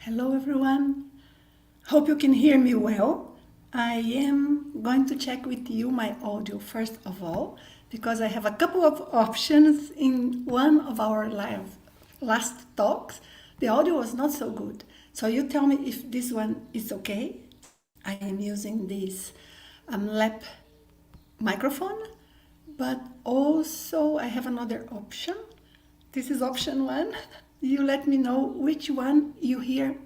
Hello everyone. Hope you can hear me well. I am going to check with you my audio first of all because I have a couple of options in one of our last talks. The audio was not so good. So you tell me if this one is okay. I am using this lap microphone, but also I have another option. This is option one. You let me know which one you hear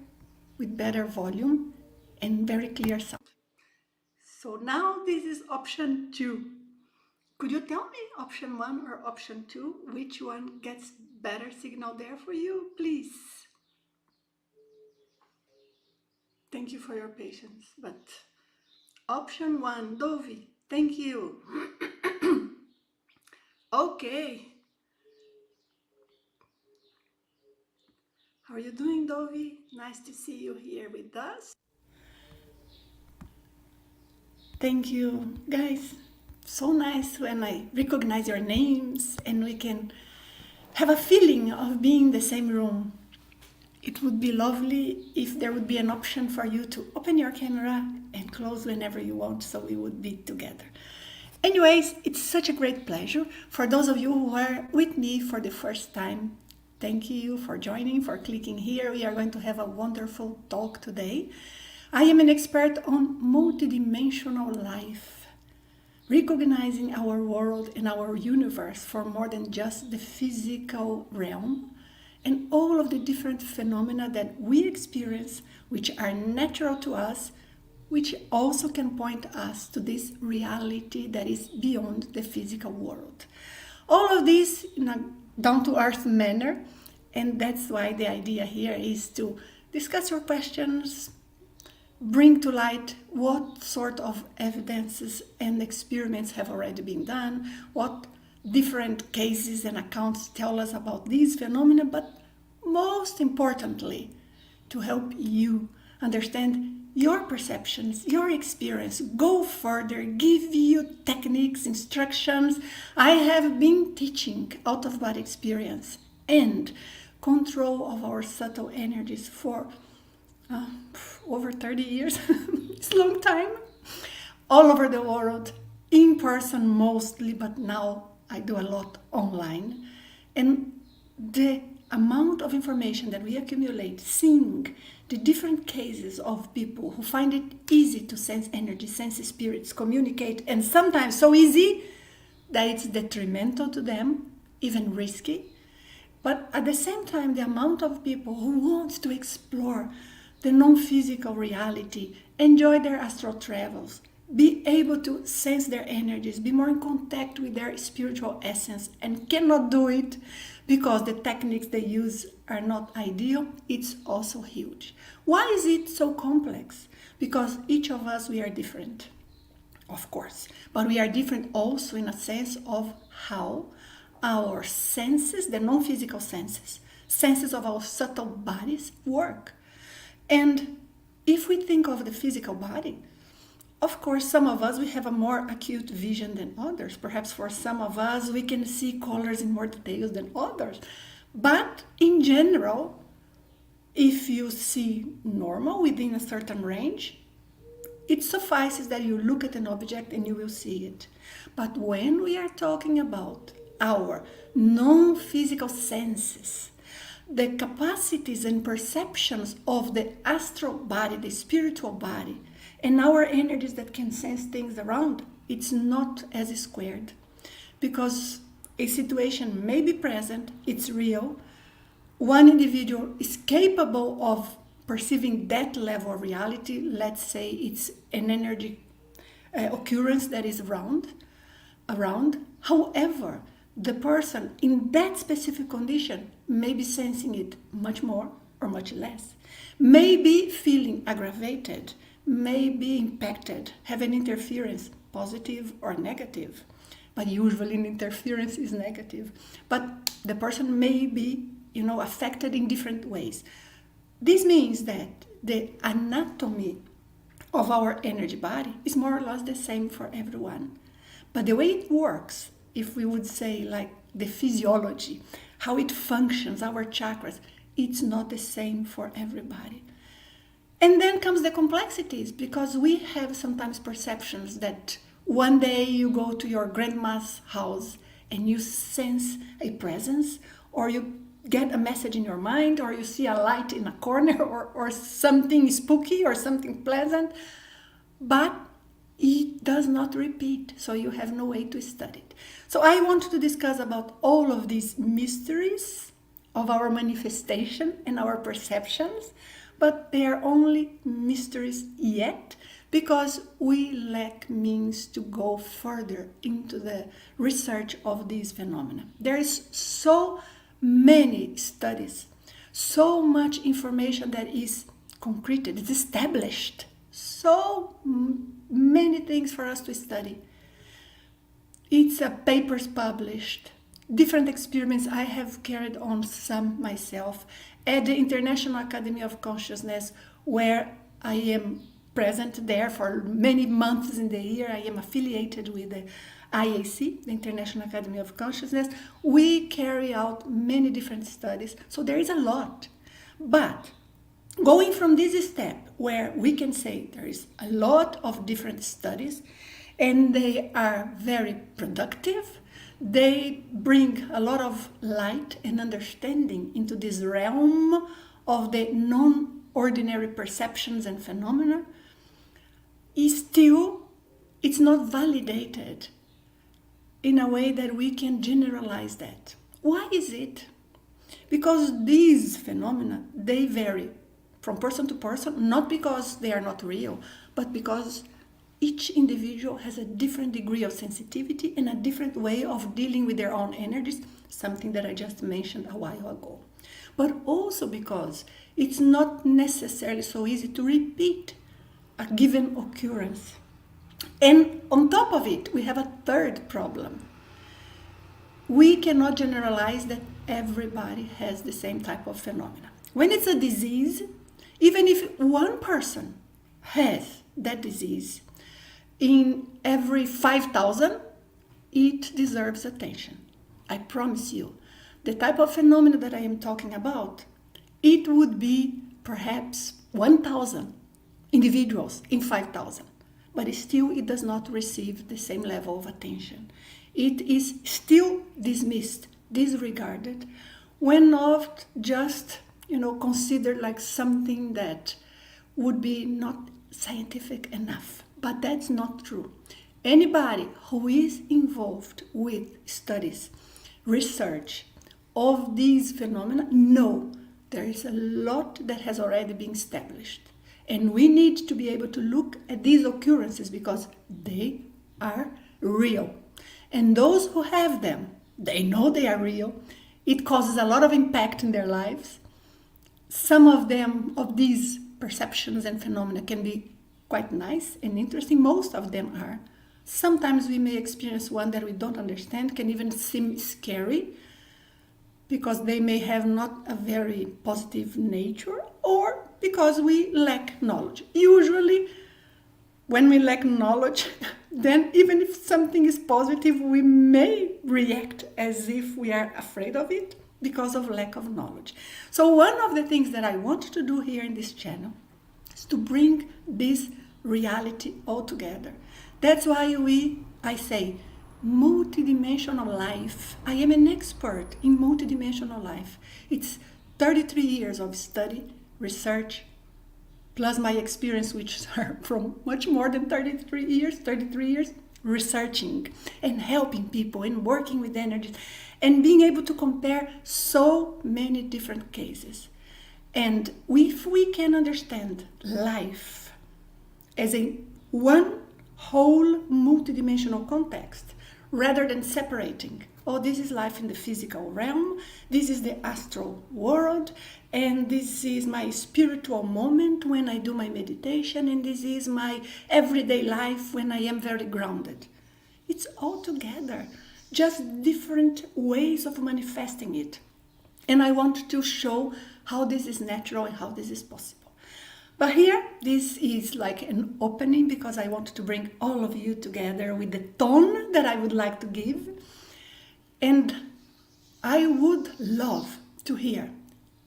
with better volume and very clear sound. So now this is option two. Could you tell me option one or option two, which one gets better signal there for you, please? Thank you for your patience. But option one, Dovi, thank you. Okay. How are you doing, Dovi? Nice to see you here with us. Thank you, guys. So nice when I recognize your names and we can have a feeling of being in the same room. It would be lovely if there would be an option for you to open your camera and close whenever you want, so we would be together. Anyways, it's such a great pleasure. For those of you who are with me for the first time, thank you for joining, for clicking here. We are going to have a wonderful talk today. I am an expert on multidimensional life, recognizing our world and our universe for more than just the physical realm and all of the different phenomena that we experience, which are natural to us, which also can point us to this reality that is beyond the physical world. All of this in a down-to-earth manner, and that's why the idea here is to discuss your questions, bring to light what sort of evidences and experiments have already been done, what different cases and accounts tell us about these phenomena, but most importantly, to help you understand your perceptions, your experience, go further, give you techniques, instructions. I have been teaching out-of-body experience and control of our subtle energies for over 30 years. It's a long time. All over the world, in person mostly, but now I do a lot online. And the amount of information that we accumulate, seeing the different cases of people who find it easy to sense energy, sense spirits, communicate, and sometimes so easy that it's detrimental to them, even risky. But at the same time, the amount of people who want to explore the non-physical reality, enjoy their astral travels, be able to sense their energies, be more in contact with their spiritual essence, and cannot do it because the techniques they use are not ideal, it's also huge. Why is it so complex? Because each of us, we are different, of course, but we are different also in a sense of how our senses, the non-physical senses of our subtle bodies work. And if we think of the physical body, of course, some of us, we have a more acute vision than others. Perhaps for some of us, we can see colors in more details than others. But in general, if you see normal within a certain range, it suffices that you look at an object and you will see it. But when we are talking about our non-physical senses, the capacities and perceptions of the astral body, the spiritual body, and our energies that can sense things around, it's not as squared. Because a situation may be present, it's real. One individual is capable of perceiving that level of reality. Let's say it's an energy occurrence that is around. However, the person in that specific condition may be sensing it much more or much less, may be feeling aggravated, may be impacted, have an interference, positive or negative. But usually an interference is negative. But the person may be, affected in different ways. This means that the anatomy of our energy body is more or less the same for everyone. But the way it works, if we would say like the physiology, how it functions, our chakras, it's not the same for everybody. And then comes the complexities, because we have sometimes perceptions that one day you go to your grandma's house and you sense a presence, or you get a message in your mind, or you see a light in a corner, or something spooky or something pleasant, but it does not repeat, so you have no way to study it. So I want to discuss about all of these mysteries of our manifestation and our perceptions, but they are only mysteries yet, because we lack means to go further into the research of these phenomena. There is so many studies, so much information that is concreted, it's established, so many things for us to study. It's papers published, different experiments. I have carried on some myself at the International Academy of Consciousness, where I am present there for many months in the year. I am affiliated with the IAC, the International Academy of Consciousness. We carry out many different studies, so there is a lot. But going from this step where we can say there is a lot of different studies and they are very productive, they bring a lot of light and understanding into this realm of the non-ordinary perceptions and phenomena, it's not validated in a way that we can generalize that. Why is it? Because these phenomena, they vary from person to person, not because they are not real, but because each individual has a different degree of sensitivity and a different way of dealing with their own energies, something that I just mentioned a while ago. But also because it's not necessarily so easy to repeat a given occurrence. And on top of it, we have a third problem. We cannot generalize that everybody has the same type of phenomena. When it's a disease, even if one person has that disease, in every 5,000, it deserves attention. I promise you, the type of phenomena that I am talking about, it would be perhaps 1,000 individuals in 5,000, but still it does not receive the same level of attention. It is still dismissed, disregarded, when not just, considered like something that would be not scientific enough. But that's not true. Anybody who is involved with studies, research of these phenomena, know there is a lot that has already been established. And we need to be able to look at these occurrences because they are real. And those who have them, they know they are real. It causes a lot of impact in their lives. Some of them, of these perceptions and phenomena, can be quite nice and interesting. Most of them are. Sometimes we may experience one that we don't understand, can even seem scary because they may have not a very positive nature, or because we lack knowledge. Usually, when we lack knowledge, then even if something is positive, we may react as if we are afraid of it because of lack of knowledge. So one of the things that I want to do here in this channel is to bring this reality all together. That's why I say multidimensional life. I am an expert in multidimensional life. It's 33 years of study, research, plus my experience, which are from much more than 33 years, researching and helping people and working with energies and being able to compare so many different cases. And if we can understand life as a one whole multidimensional context, rather than separating, this is life in the physical realm, this is the astral world, and this is my spiritual moment when I do my meditation, and this is my everyday life when I am very grounded. It's all together, just different ways of manifesting it. And I want to show how this is natural and how this is possible. But here, this is like an opening because I want to bring all of you together with the tone that I would like to give. And I would love to hear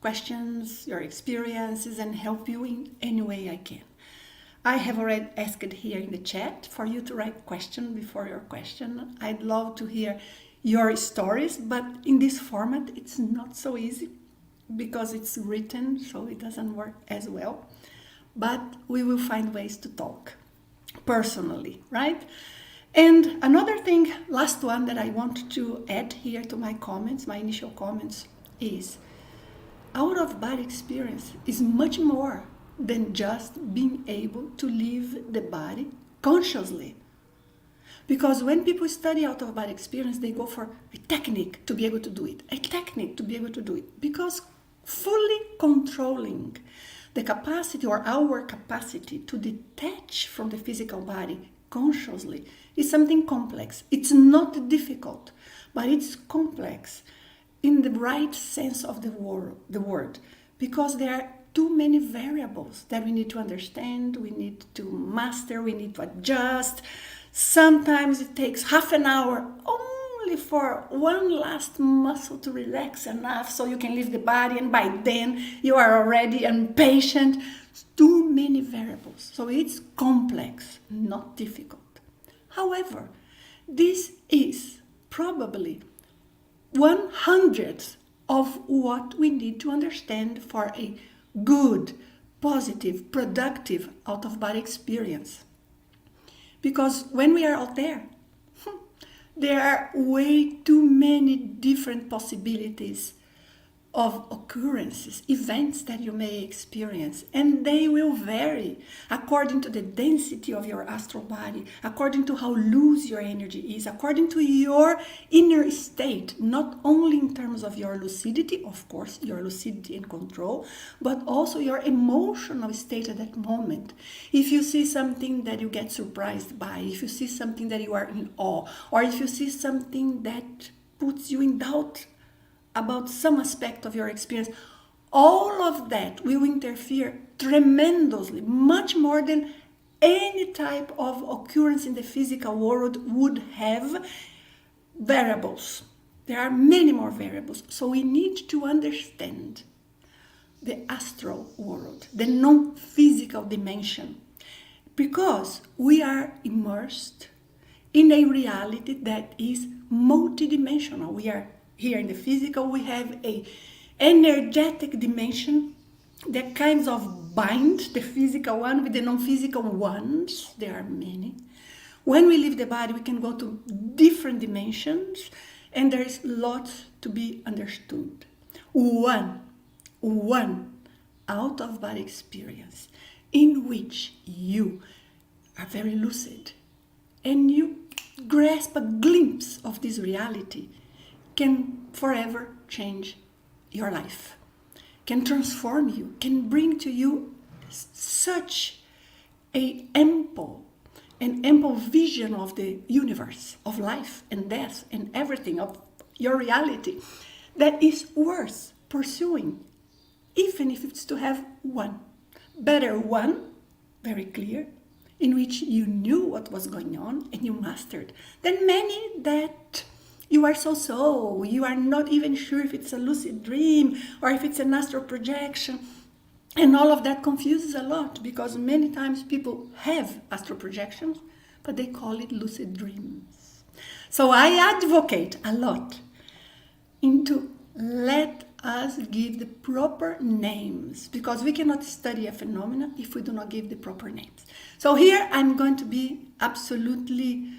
questions, your experiences, and help you in any way I can. I have already asked here in the chat for you to write question before your question. I'd love to hear your stories, but in this format it's not so easy because it's written, so it doesn't work as well. But we will find ways to talk personally, right? And another thing, last one that I want to add here to my comments, my initial comments, is out-of-body experience is much more than just being able to leave the body consciously. Because when people study out-of-body experience, they go for a technique to be able to do it, a technique to be able to do it. Because fully controlling the capacity or our capacity to detach from the physical body consciously is something complex. It's not difficult, but it's complex in the right sense of the word, because there are too many variables that we need to understand, we need to master, we need to adjust. Sometimes it takes half an hour only for one last muscle to relax enough so you can leave the body, and by then you are already impatient. Too many variables. So it's complex, not difficult. However, this is probably 1/100 of what we need to understand for a good, positive, productive out-of-body experience. Because when we are out there, there are way too many different possibilities of occurrences, events that you may experience, and they will vary according to the density of your astral body, according to how loose your energy is, according to your inner state, not only in terms of your lucidity, of course, your lucidity and control, but also your emotional state at that moment. If you see something that you get surprised by, if you see something that you are in awe, or if you see something that puts you in doubt about some aspect of your experience, all of that will interfere tremendously, much more than any type of occurrence in the physical world would have variables. There are many more variables. So we need to understand the astral world, the non-physical dimension, because we are immersed in a reality that is multidimensional. We are here in the physical, we have a energetic dimension that kinds of bind the physical one with the non-physical ones. There are many. When we leave the body, we can go to different dimensions, and there is lots to be understood. One out-of-body experience in which you are very lucid and you grasp a glimpse of this reality can forever change your life, can transform you, can bring to you such an ample vision of the universe, of life and death and everything, of your reality, that is worth pursuing, even if it's to have one. Better one, very clear, in which you knew what was going on and you mastered, than many that you are so, you are not even sure if it's a lucid dream or if it's an astral projection. And all of that confuses a lot, because many times people have astral projections, but they call it lucid dreams. So I advocate a lot into let us give the proper names, because we cannot study a phenomenon if we do not give the proper names. So here I'm going to be absolutely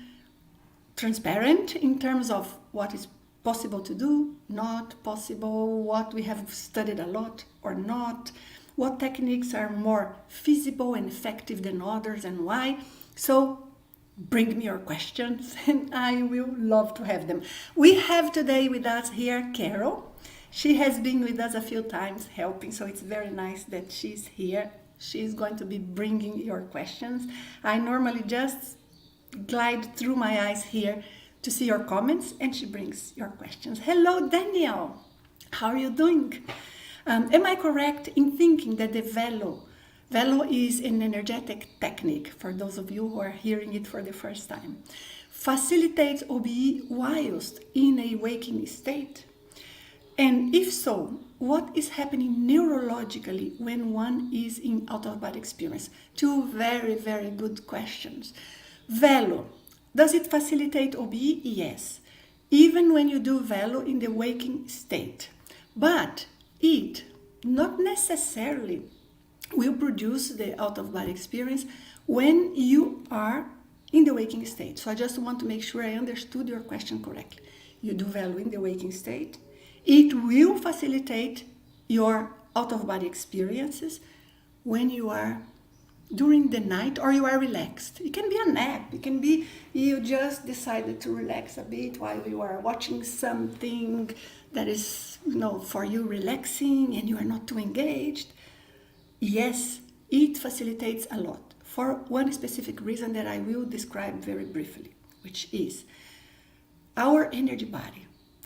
transparent in terms of what is possible to do, not possible, what we have studied a lot or not, what techniques are more feasible and effective than others, and why. So bring me your questions and I will love to have them. We have today with us here Carol. She has been with us a few times helping, so it's very nice that she's here. She's going to be bringing your questions. I normally just glide through my eyes here to see your comments, and she brings your questions. Hello, Daniel. How are you doing? Am I correct in thinking that the velo is an energetic technique, for those of you who are hearing it for the first time, facilitates OBE whilst in a waking state? And if so, what is happening neurologically when one is in out-of-body experience? Two very, very good questions. Velo, does it facilitate OB? Yes. Even when you do velo in the waking state. But it not necessarily will produce the out-of-body experience when you are in the waking state. So I just want to make sure I understood your question correctly. You do velo in the waking state. It will facilitate your out-of-body experiences when you are during the night or you are relaxed. It can be a nap. It can be you just decided to relax a bit while you are watching something that is, for you relaxing and you are not too engaged. Yes, it facilitates a lot for one specific reason that I will describe very briefly, which is our energy body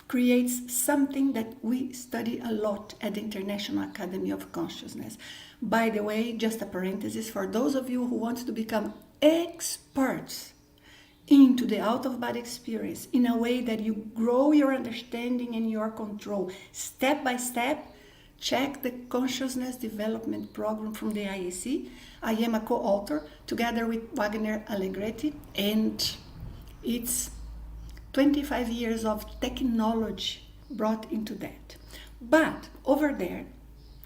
creates something that we study a lot at the International Academy of Consciousness. By the way, just a parenthesis, for those of you who want to become experts into the out-of-body experience in a way that you grow your understanding and your control step by step, check the Consciousness Development Program from the IEC. I am a co-author together with Wagner Allegretti, and it's 25 years of technology brought into that. But over there,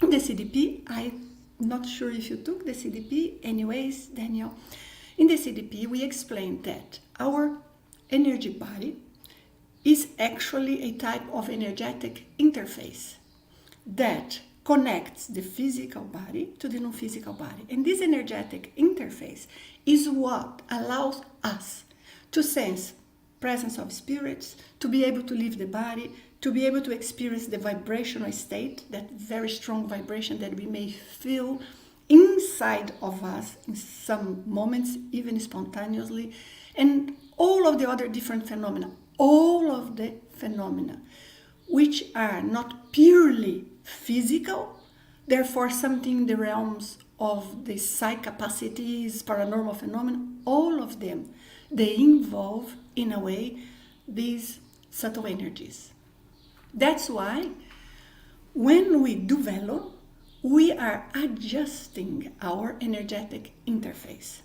in the CDP, I'm not sure if you took the CDP. Anyways, Daniel, in the CDP, we explained that our energy body is actually a type of energetic interface that connects the physical body to the non-physical body. And this energetic interface is what allows us to sense presence of spirits, to be able to leave the body, to be able to experience the vibrational state, that very strong vibration that we may feel inside of us in some moments, even spontaneously, and all of the other different phenomena, which are not purely physical, therefore something in the realms of the psych capacities, paranormal phenomena, all of them, they involve, in a way, these subtle energies. That's why when we do velo, we are adjusting our energetic interface.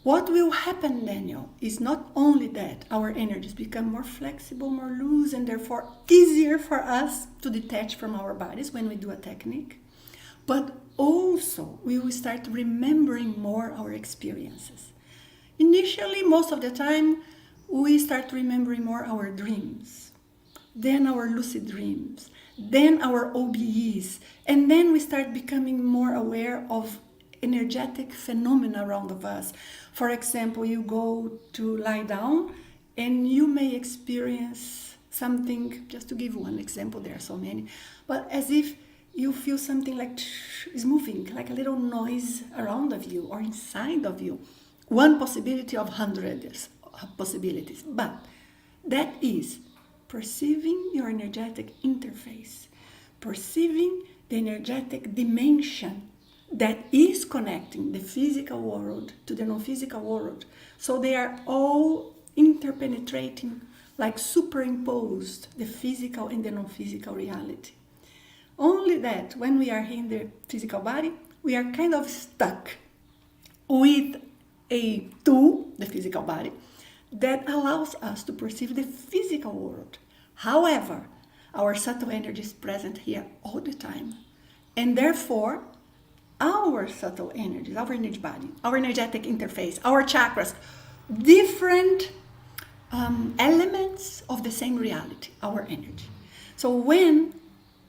What will happen, Daniel, is not only that our energies become more flexible, more loose, and therefore easier for us to detach from our bodies when we do a technique, but also we will start remembering more our experiences. Initially, most of the time, we start remembering more our dreams, then our lucid dreams, then our OBEs, and then we start becoming more aware of energetic phenomena around of us. For example, you go to lie down and you may experience something, just to give one example, there are so many, but as if you feel something like is moving, like a little noise around of you or inside of you. One possibility of hundreds of possibilities, but that is perceiving your energetic interface, perceiving the energetic dimension that is connecting the physical world to the non-physical world. So they are all interpenetrating, like superimposed, the physical and the non-physical reality. Only that when we are in the physical body, we are kind of stuck with a tool, the physical body, that allows us to perceive the physical world. However, our subtle energy is present here all the time. And therefore, our subtle energies, our energy body, our energetic interface, our chakras, different elements of the same reality, our energy. So when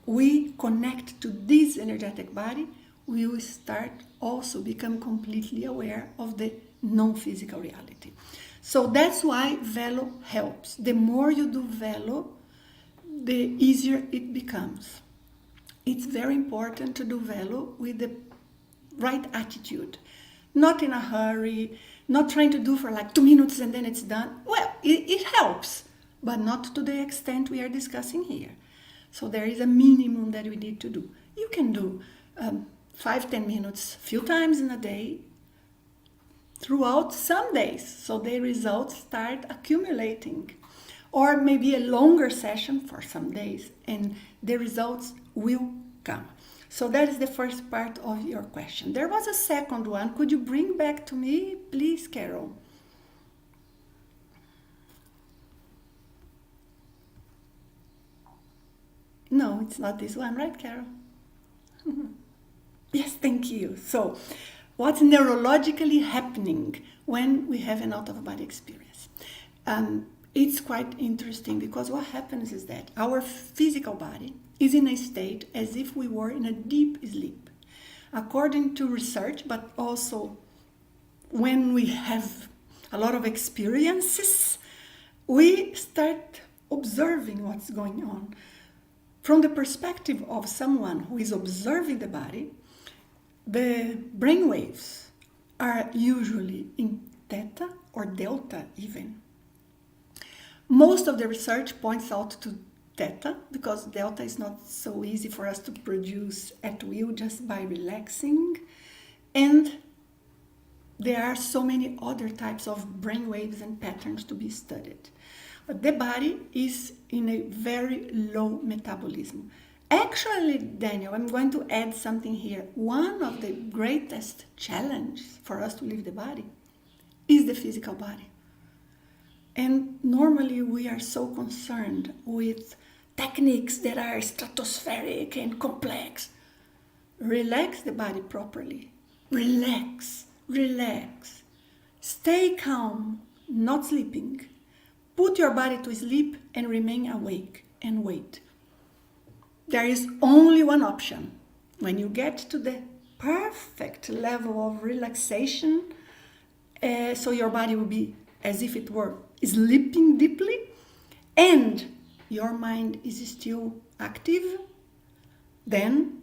we connect to this energetic body, we will start also become completely aware of the non-physical reality. So that's why velo helps. The more you do velo, the easier it becomes. It's very important to do velo with the right attitude, not in a hurry, not trying to do for like 2 minutes and then it's done. Well, it helps, but not to the extent we are discussing here. So there is a minimum that we need to do. You can do 5-10 minutes a few times in a day throughout some days, so the results start accumulating. or maybe a longer session for some days, and the results will come. So that is the first part of your question. There was a second one. Could you bring back to me, please, Carol? No, it's not this one, right, Carol? Yes, thank you. So, what's neurologically happening when we have an out-of-body experience? It's quite interesting because what happens is that our physical body is in a state as if we were in a deep sleep. According to research, but also when we have a lot of experiences, we start observing what's going on. From the perspective of someone who is observing the body, the brain waves are usually in theta or delta even. Most of the research points out to theta because delta is not so easy for us to produce at will just by relaxing. And there are so many other types of brain waves and patterns to be studied. But the body is in a very low metabolism. Actually, Daniel, I'm going to add something here. One of the greatest challenges for us to leave the body is the physical body. And normally we are so concerned with techniques that are stratospheric and complex. Relax the body properly. Relax, relax. Stay calm, not sleeping. Put your body to sleep and remain awake and wait. There is only one option. When you get to the perfect level of relaxation, so your body will be as if it were sleeping deeply, and your mind is still active, then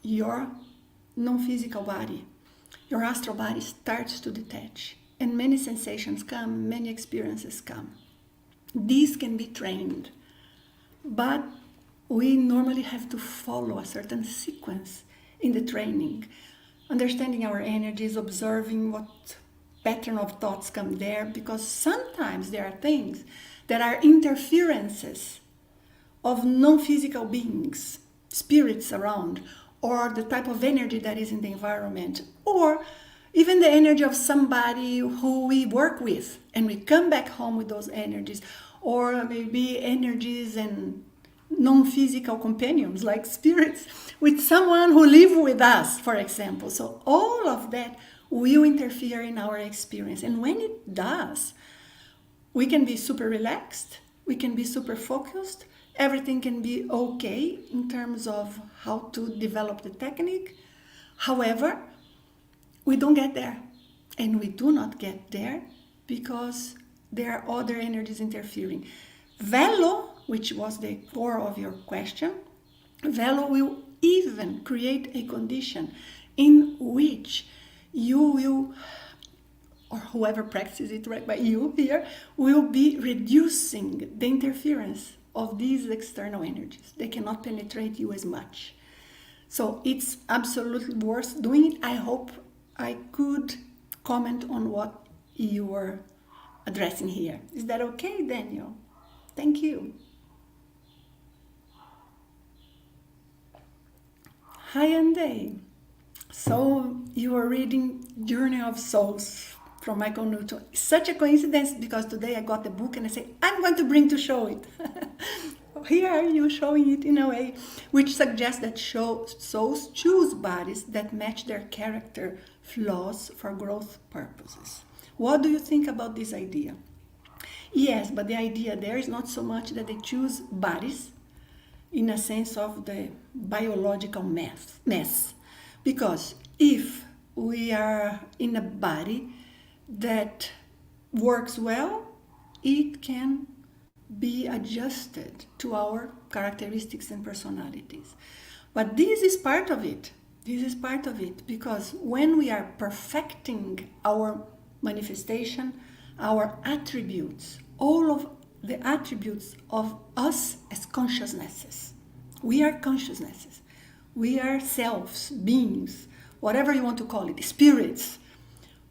your non-physical body, your astral body starts to detach, and many sensations come, many experiences come. These can be trained, but we normally have to follow a certain sequence in the training, understanding our energies, observing what pattern of thoughts come there, because sometimes there are things that are interferences of non-physical beings, spirits around, or the type of energy that is in the environment, or even the energy of somebody who we work with, and we come back home with those energies, or maybe energies and non-physical companions like spirits with someone who live with us, for example. So all of that will interfere in our experience. And when it does, we can be super relaxed, we can be super focused, everything can be okay in terms of how to develop the technique. However, we don't get there. And we do not get there because there are other energies interfering. Velo, which was the core of your question, Velo will even create a condition in which you will, or whoever practices it, right, but you here, will be reducing the interference of these external energies. They cannot penetrate you as much. So it's absolutely worth doing it. I hope I could comment on what you were addressing here. Is that okay, Daniel? Thank you. Hi, Andy. So you are reading Journey of Souls from Michael Newton. It's such a coincidence because today I got the book and I say, I'm going to bring to show it. Here are you showing it in a way which suggests that souls choose bodies that match their character flaws for growth purposes. What do you think about this idea? Yes, but the idea there is not so much that they choose bodies in a sense of the biological mess. Because if we are in a body that works well, it can be adjusted to our characteristics and personalities. But this is part of it. This is part of it because when we are perfecting our manifestation, our attributes, all of the attributes of us as consciousnesses. We are consciousnesses. We are selves, beings, whatever you want to call it, spirits,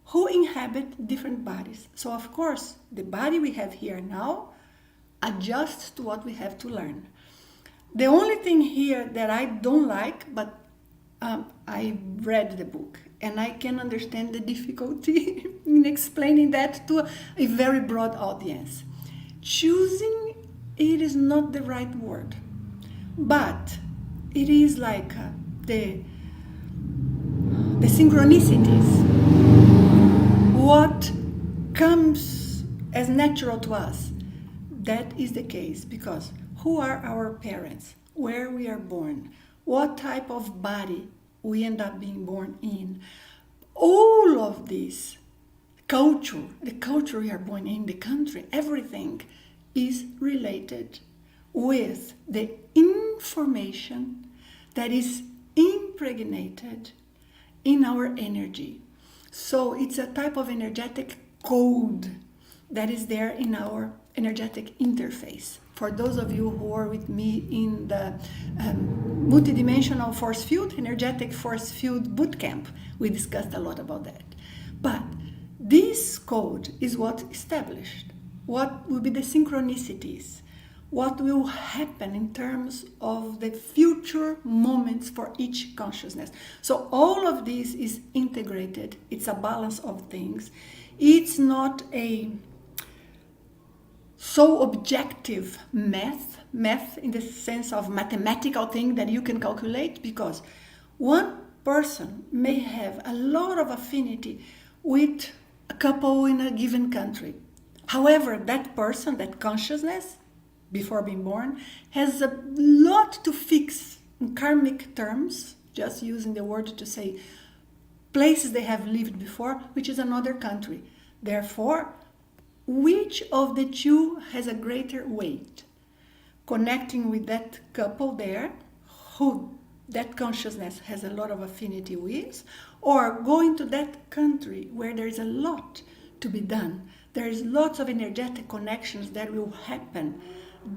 who inhabit different bodies. So of course, the body we have here now adjust to what we have to learn. The only thing here that I don't like, but I read the book and I can understand the difficulty in explaining that to a very broad audience. Choosing, it is not the right word, but it is like the synchronicities, what comes as natural to us. That is the case, because who are our parents, where we are born, what type of body we end up being born in, all of this culture, the culture we are born in, the country, everything is related with the information that is impregnated in our energy. So it's a type of energetic code that is there in our energetic interface. For those of you who are with me in the multidimensional force field, energetic force field bootcamp, we discussed a lot about that. But this code is what established what will be the synchronicities, what will happen in terms of the future moments for each consciousness. So all of this is integrated. It's a balance of things. It's not a so objective math in the sense of mathematical thing that you can calculate, because one person may have a lot of affinity with a couple in a given country. However, that person, that consciousness, before being born, has a lot to fix in karmic terms, just using the word to say places they have lived before, which is another country. Therefore, which of the two has a greater weight? Connecting with that couple there, who that consciousness has a lot of affinity with, or going to that country where there is a lot to be done. There is lots of energetic connections that will happen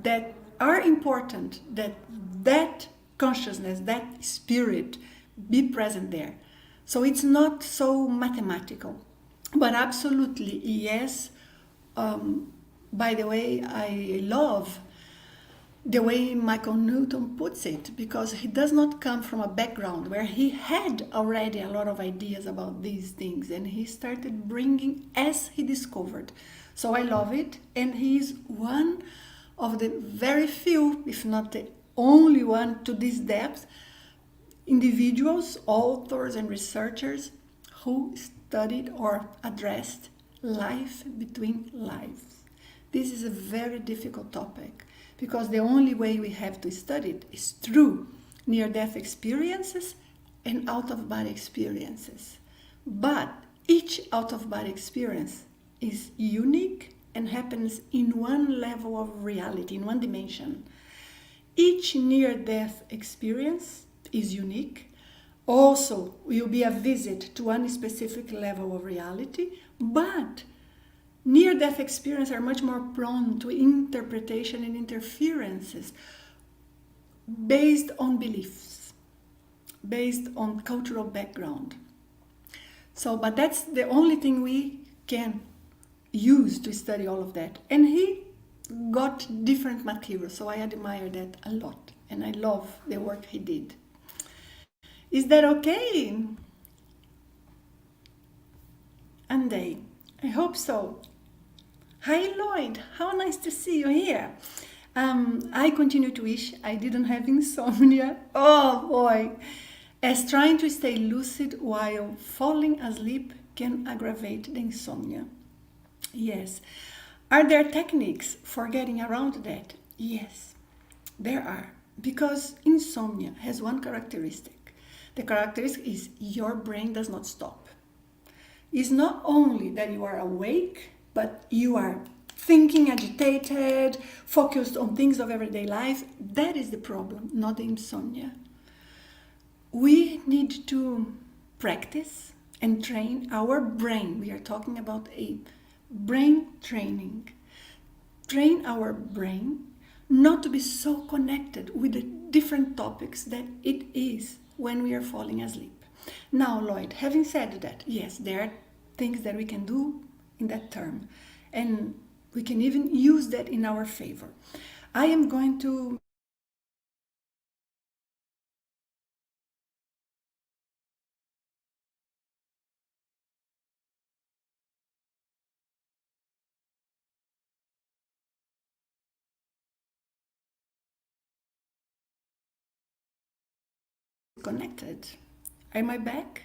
that are important, that consciousness, that spirit be present there. So it's not so mathematical, but absolutely yes. By the way, I love the way Michael Newton puts it, because he does not come from a background where he had already a lot of ideas about these things, and he started bringing as he discovered. So I love it, and he's one of the very few, if not the only one to this depth, individuals, authors and researchers who studied or addressed life between lives. This is a very difficult topic, because the only way we have to study it is through near-death experiences and out-of-body experiences. But each out-of-body experience is unique and happens in one level of reality, in one dimension. Each near-death experience is unique. Also, will be a visit to one specific level of reality, but near-death experiences are much more prone to interpretation and interferences based on beliefs, based on cultural background. So, but that's the only thing we can use to study all of that. And he got different materials, so I admire that a lot, and I love the work he did. Is that okay? Andy, I hope so. Hi Lloyd, how nice to see you here. I continue to wish I didn't have insomnia. Oh boy, as trying to stay lucid while falling asleep can aggravate the insomnia. Yes. Are there techniques for getting around that? Yes, there are. Because insomnia has one characteristic. The characteristic is your brain does not stop. It's not only that you are awake, but you are thinking, agitated, focused on things of everyday life. That is the problem, not the insomnia. We need to practice and train our brain. We are talking about a brain training. Train our brain not to be so connected with the different topics that it is when we are falling asleep. Now, Lloyd, having said that, yes, there are things that we can do in that term. And We can even use that in our favor. I am going to connected. Am I back?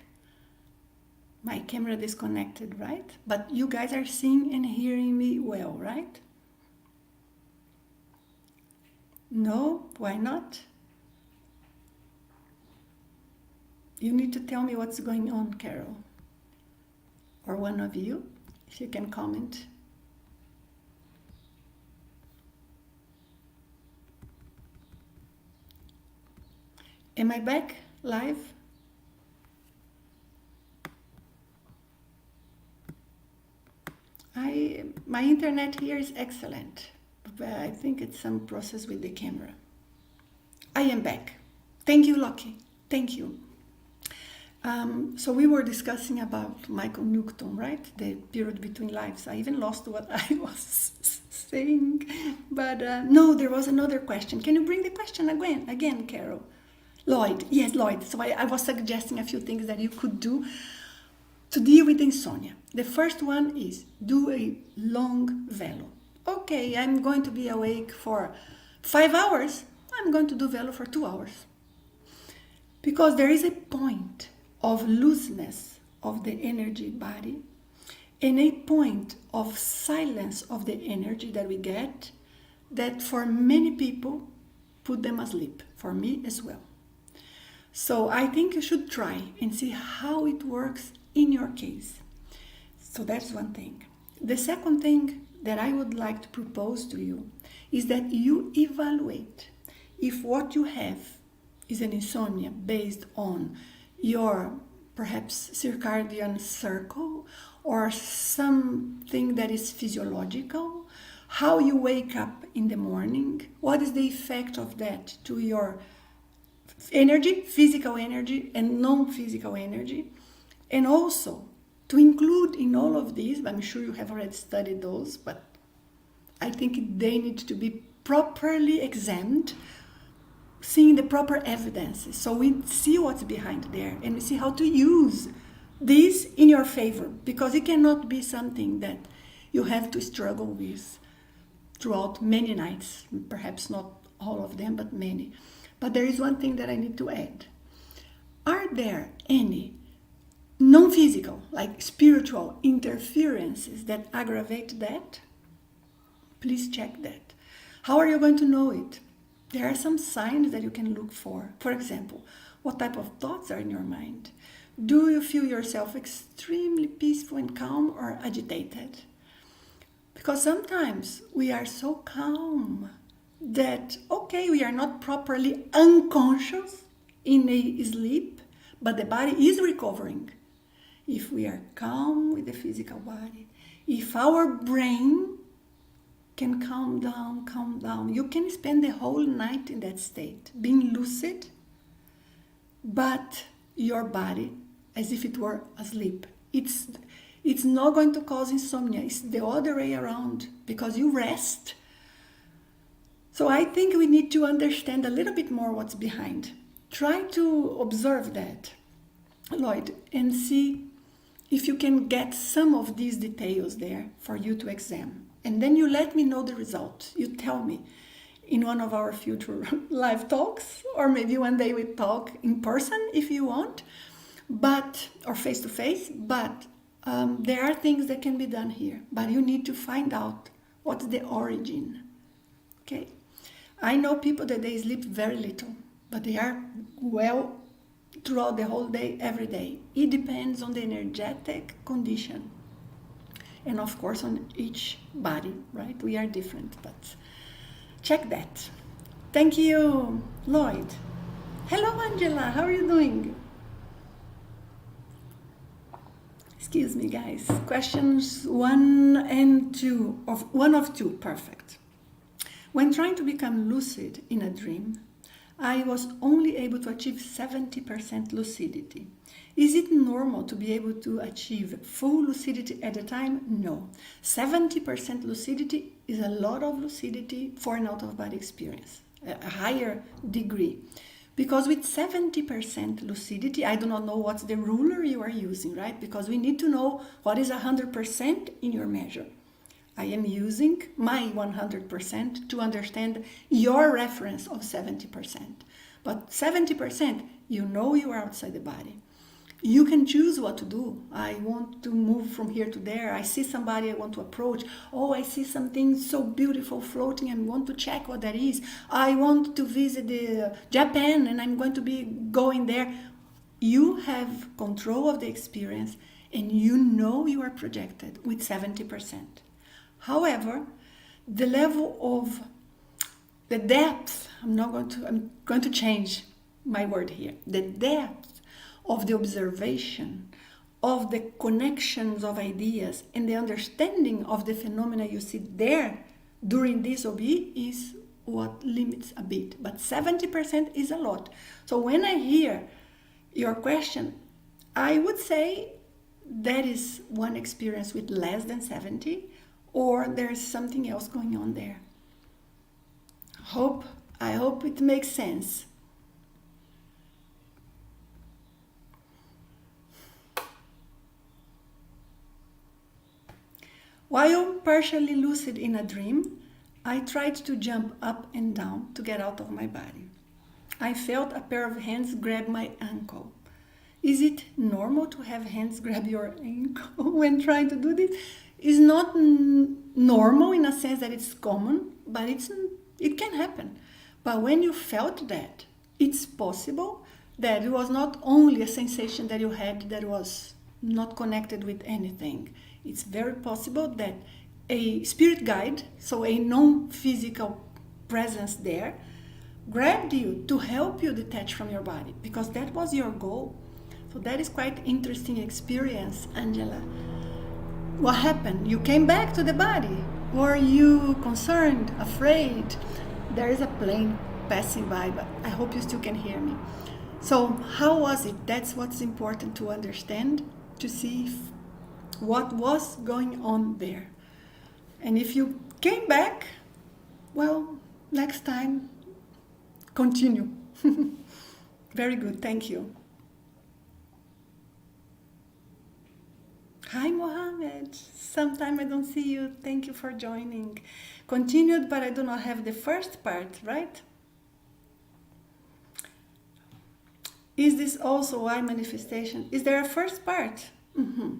My camera disconnected, right? But you guys are seeing and hearing me well, right? No? Why not? You need to tell me what's going on, Carol. Or one of you, if you can comment. Am I back live? My internet here is excellent, but I think it's some process with the camera. I am back. Thank you, Lucky. Thank you. So we were discussing about Michael Newton, right? The period between lives. I even lost what I was saying, but no, there was another question. Can you bring the question again, Carol? Lloyd, yes, Lloyd. So I was suggesting a few things that you could do to deal with insomnia. The first one is do a long velo. Okay, I'm going to be awake for 5 hours. I'm going to do velo for 2 hours. Because there is a point of looseness of the energy body and a point of silence of the energy that we get that for many people put them asleep, for me as well. So I think you should try and see how it works in your case. So that's one thing. The second thing that I would like to propose to you is that you evaluate if what you have is an insomnia based on your perhaps circadian circle or something that is physiological, how you wake up in the morning, what is the effect of that to your energy, physical energy and non-physical energy, and also to include in all of these, I'm sure you have already studied those, but I think they need to be properly examined, seeing the proper evidences, so we see what's behind there and we see how to use this in your favor, because it cannot be something that you have to struggle with throughout many nights, perhaps not all of them, but many. But there is one thing that I need to add. Are there any non-physical, like spiritual interferences that aggravate that? Please check that. How are you going to know it? There are some signs that you can look for. For example, what type of thoughts are in your mind? Do you feel yourself extremely peaceful and calm or agitated? Because sometimes we are so calm that, okay, we are not properly unconscious in a sleep, but the body is recovering. If we are calm with the physical body, if our brain can calm down, you can spend the whole night in that state, being lucid, but your body as if it were asleep. It's not going to cause insomnia. It's the other way around, because you rest. So I think we need to understand a little bit more what's behind. Try to observe that, Lloyd, and see if you can get some of these details there for you to examine. And then you let me know the result. You tell me in one of our future live talks, or maybe one day we talk in person if you want, or face to face, but there are things that can be done here, but you need to find out what's the origin, okay? I know people that they sleep very little, but they are well throughout the whole day, every day. It depends on the energetic condition. And of course on each body, right? We are different, but check that. Thank you, Lloyd. Hello, Angela, how are you doing? Excuse me, guys. Questions 1 and 2, one of two, perfect. When trying to become lucid in a dream, I was only able to achieve 70% lucidity. Is it normal to be able to achieve full lucidity at a time? No. 70% lucidity is a lot of lucidity for an out-of-body experience, a higher degree. Because with 70% lucidity, I do not know what's the ruler you are using, right? Because we need to know what is 100% in your measure. I am using my 100% to understand your reference of 70%. But 70%, you know you are outside the body. You can choose what to do. I want to move from here to there. I see somebody I want to approach. Oh, I see something so beautiful floating and want to check what that is. I want to visit Japan and I'm going to be going there. You have control of the experience and you know you are projected with 70%. However, the level of the depth, I'm going to change my word here. The depth of the observation, of the connections of ideas and the understanding of the phenomena you see there during this OB is what limits a bit. But 70% is a lot. So when I hear your question, I would say that is one experience with less than 70, or there's something else going on there. I hope it makes sense. While partially lucid in a dream, I tried to jump up and down to get out of my body. I felt a pair of hands grab my ankle. Is it normal to have hands grab your ankle when trying to do this? It's not normal in a sense that it's common, but it can happen. But when you felt that, it's possible that it was not only a sensation that you had that was not connected with anything. It's very possible that a spirit guide, so a non-physical presence there, grabbed you to help you detach from your body, because that was your goal. So that is quite interesting experience, Angela. What happened? You came back to the body. Were you concerned, afraid? There is a plane passing by, but I hope you still can hear me. So how was it? That's what's important to understand, to see what was going on there. And if you came back, well, next time, continue. Very good, thank you. Hi, Mohammed. Sometime I don't see you. Thank you for joining. Continued, but I do not have the first part, right? Is this also why manifestation? Is there a first part? Mm-hmm.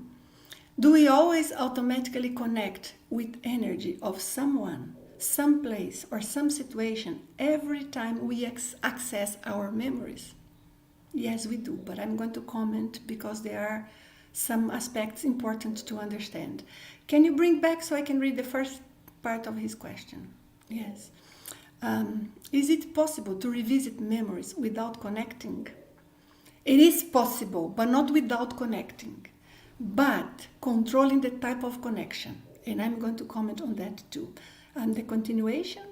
Do we always automatically connect with energy of someone, some place, or some situation every time we access our memories? Yes, we do, but I'm going to comment because there are some aspects important to understand. Can you bring back so I can read the first part of his question? Yes. Is it possible to revisit memories without connecting? It is possible, but not without connecting. But controlling the type of connection. And I'm going to comment on that too. And the continuation.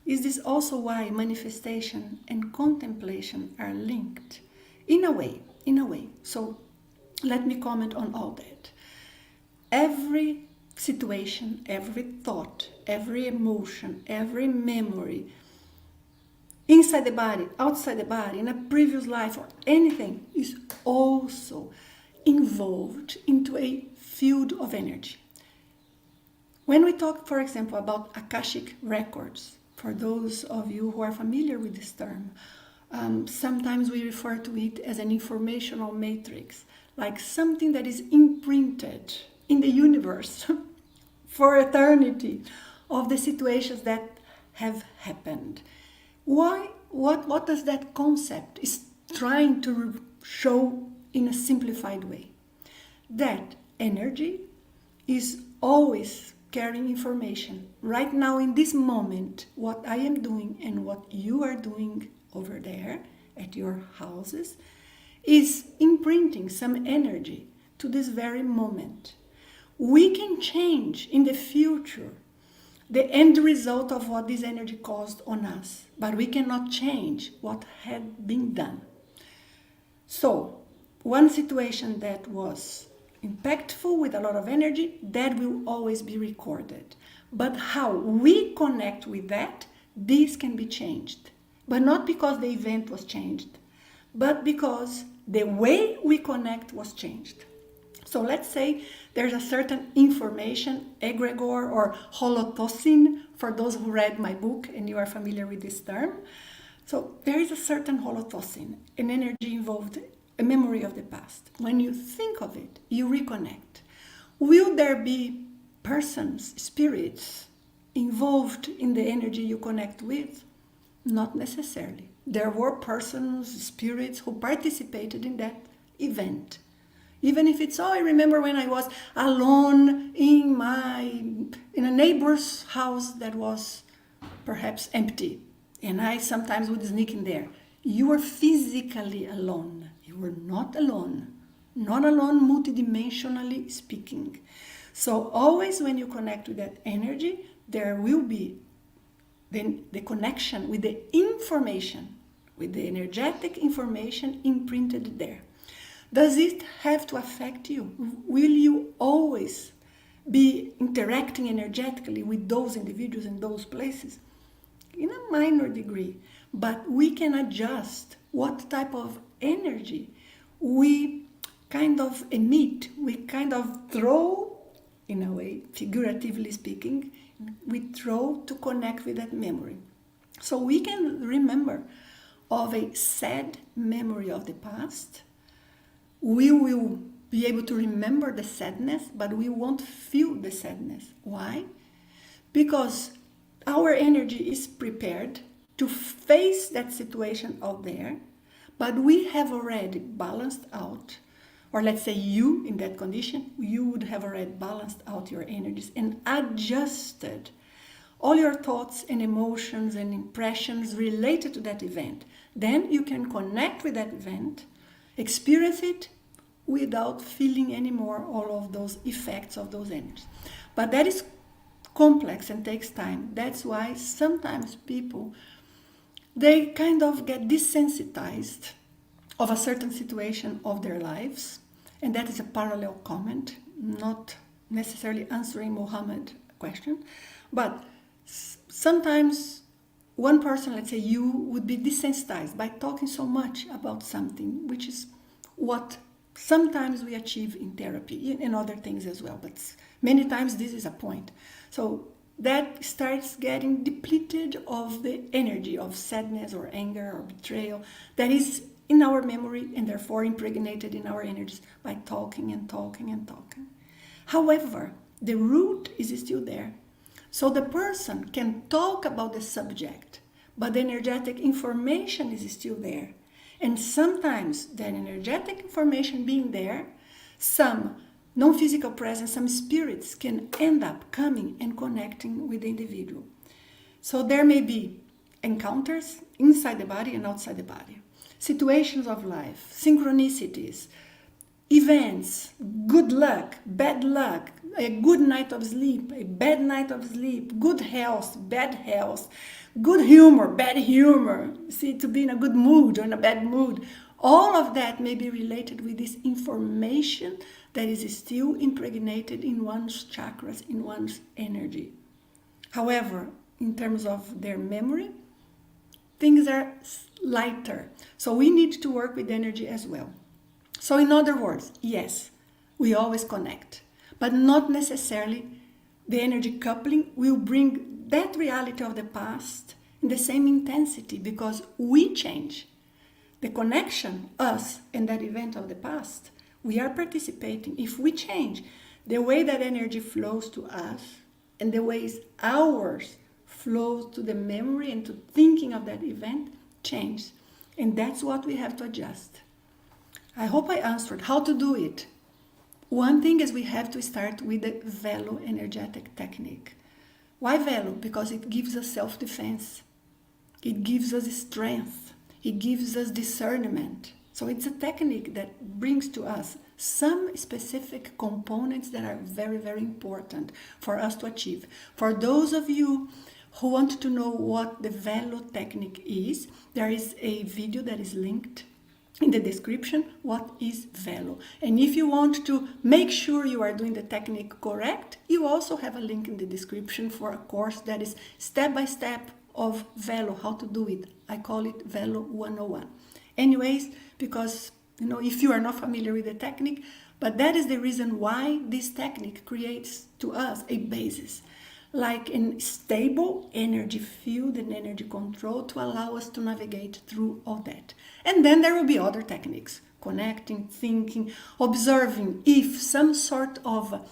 Is this also why manifestation and contemplation are linked? In a way. So let me comment on all that. Every situation, every thought, every emotion, every memory, inside the body, outside the body, in a previous life or anything, is also involved into a field of energy. When we talk, for example, about Akashic records, for those of you who are familiar with this term, sometimes we refer to it as an informational matrix, like something that is imprinted in the universe for eternity of the situations that have happened. Why? What does that concept is trying to show in a simplified way? That energy is always carrying information. Right now, in this moment, what I am doing and what you are doing over there at your houses is imprinting some energy to this very moment. We can change in the future the end result of what this energy caused on us. But we cannot change what had been done. So, one situation that was impactful with a lot of energy, that will always be recorded. But how we connect with that, this can be changed. But not because the event was changed, but because the way we connect was changed. So let's say there's a certain information, egregore or holotocin, for those who read my book and you are familiar with this term. So there is a certain holotocin, an energy involved, a memory of the past. When you think of it, you reconnect. Will there be persons, spirits involved in the energy you connect with? Not necessarily. There were persons, spirits who participated in that event. Even if it's, I remember when I was alone in a neighbor's house that was perhaps empty, and I sometimes would sneak in there. You were physically alone. You were not alone. Not alone multidimensionally speaking. So always when you connect with that energy, there will be then the connection with the information, with the energetic information imprinted there. Does it have to affect you? Will you always be interacting energetically with those individuals in those places? In a minor degree, but we can adjust what type of energy we kind of emit, we kind of throw, in a way, figuratively speaking, we throw to connect with that memory. So we can remember of a sad memory of the past. We will be able to remember the sadness, but we won't feel the sadness. Why? Because our energy is prepared to face that situation out there, but we have already balanced out, or let's say you in that condition, you would have already balanced out your energies and adjusted all your thoughts and emotions and impressions related to that event. Then you can connect with that event, experience it without feeling anymore all of those effects of those energies. But that is complex and takes time. That's why sometimes people, they kind of get desensitized of a certain situation of their lives. And that is a parallel comment, not necessarily answering Muhammad's question. But sometimes one person, let's say you, would be desensitized by talking so much about something, which is what sometimes we achieve in therapy and other things as well. But many times this is a point. So that starts getting depleted of the energy of sadness or anger or betrayal that is in our memory and therefore impregnated in our energies by talking and talking and talking. However, the root is still there. So the person can talk about the subject, but the energetic information is still there. And sometimes that energetic information being there, some non-physical presence, some spirits can end up coming and connecting with the individual. So there may be encounters inside the body and outside the body. Situations of life, synchronicities, events, good luck, bad luck, a good night of sleep, a bad night of sleep, good health, bad health, good humor, bad humor, see, to be in a good mood or in a bad mood. All of that may be related with this information that is still impregnated in one's chakras, in one's energy. However, in terms of their memory, things are lighter. So we need to work with energy as well. So in other words, yes, we always connect, but not necessarily the energy coupling will bring that reality of the past in the same intensity because we change. The connection, us, and that event of the past, we are participating. If we change the way that energy flows to us and the ways ours flows to the memory and to thinking of that event, change. And that's what we have to adjust. I hope I answered how to do it. One thing is we have to start with the velo energetic technique. Why velo? Because it gives us self-defense. It gives us strength. It gives us discernment. So it's a technique that brings to us some specific components that are very, very important for us to achieve. For those of you who want to know what the Velo technique is, there is a video that is linked in the description. What is Velo? And if you want to make sure you are doing the technique correct, you also have a link in the description for a course that is step-by-step of Velo, how to do it. I call it Velo 101. Anyways, because if you are not familiar with the technique, but that is the reason why this technique creates to us a basis, like a stable energy field and energy control to allow us to navigate through all that. And then there will be other techniques, connecting, thinking, observing if some sort of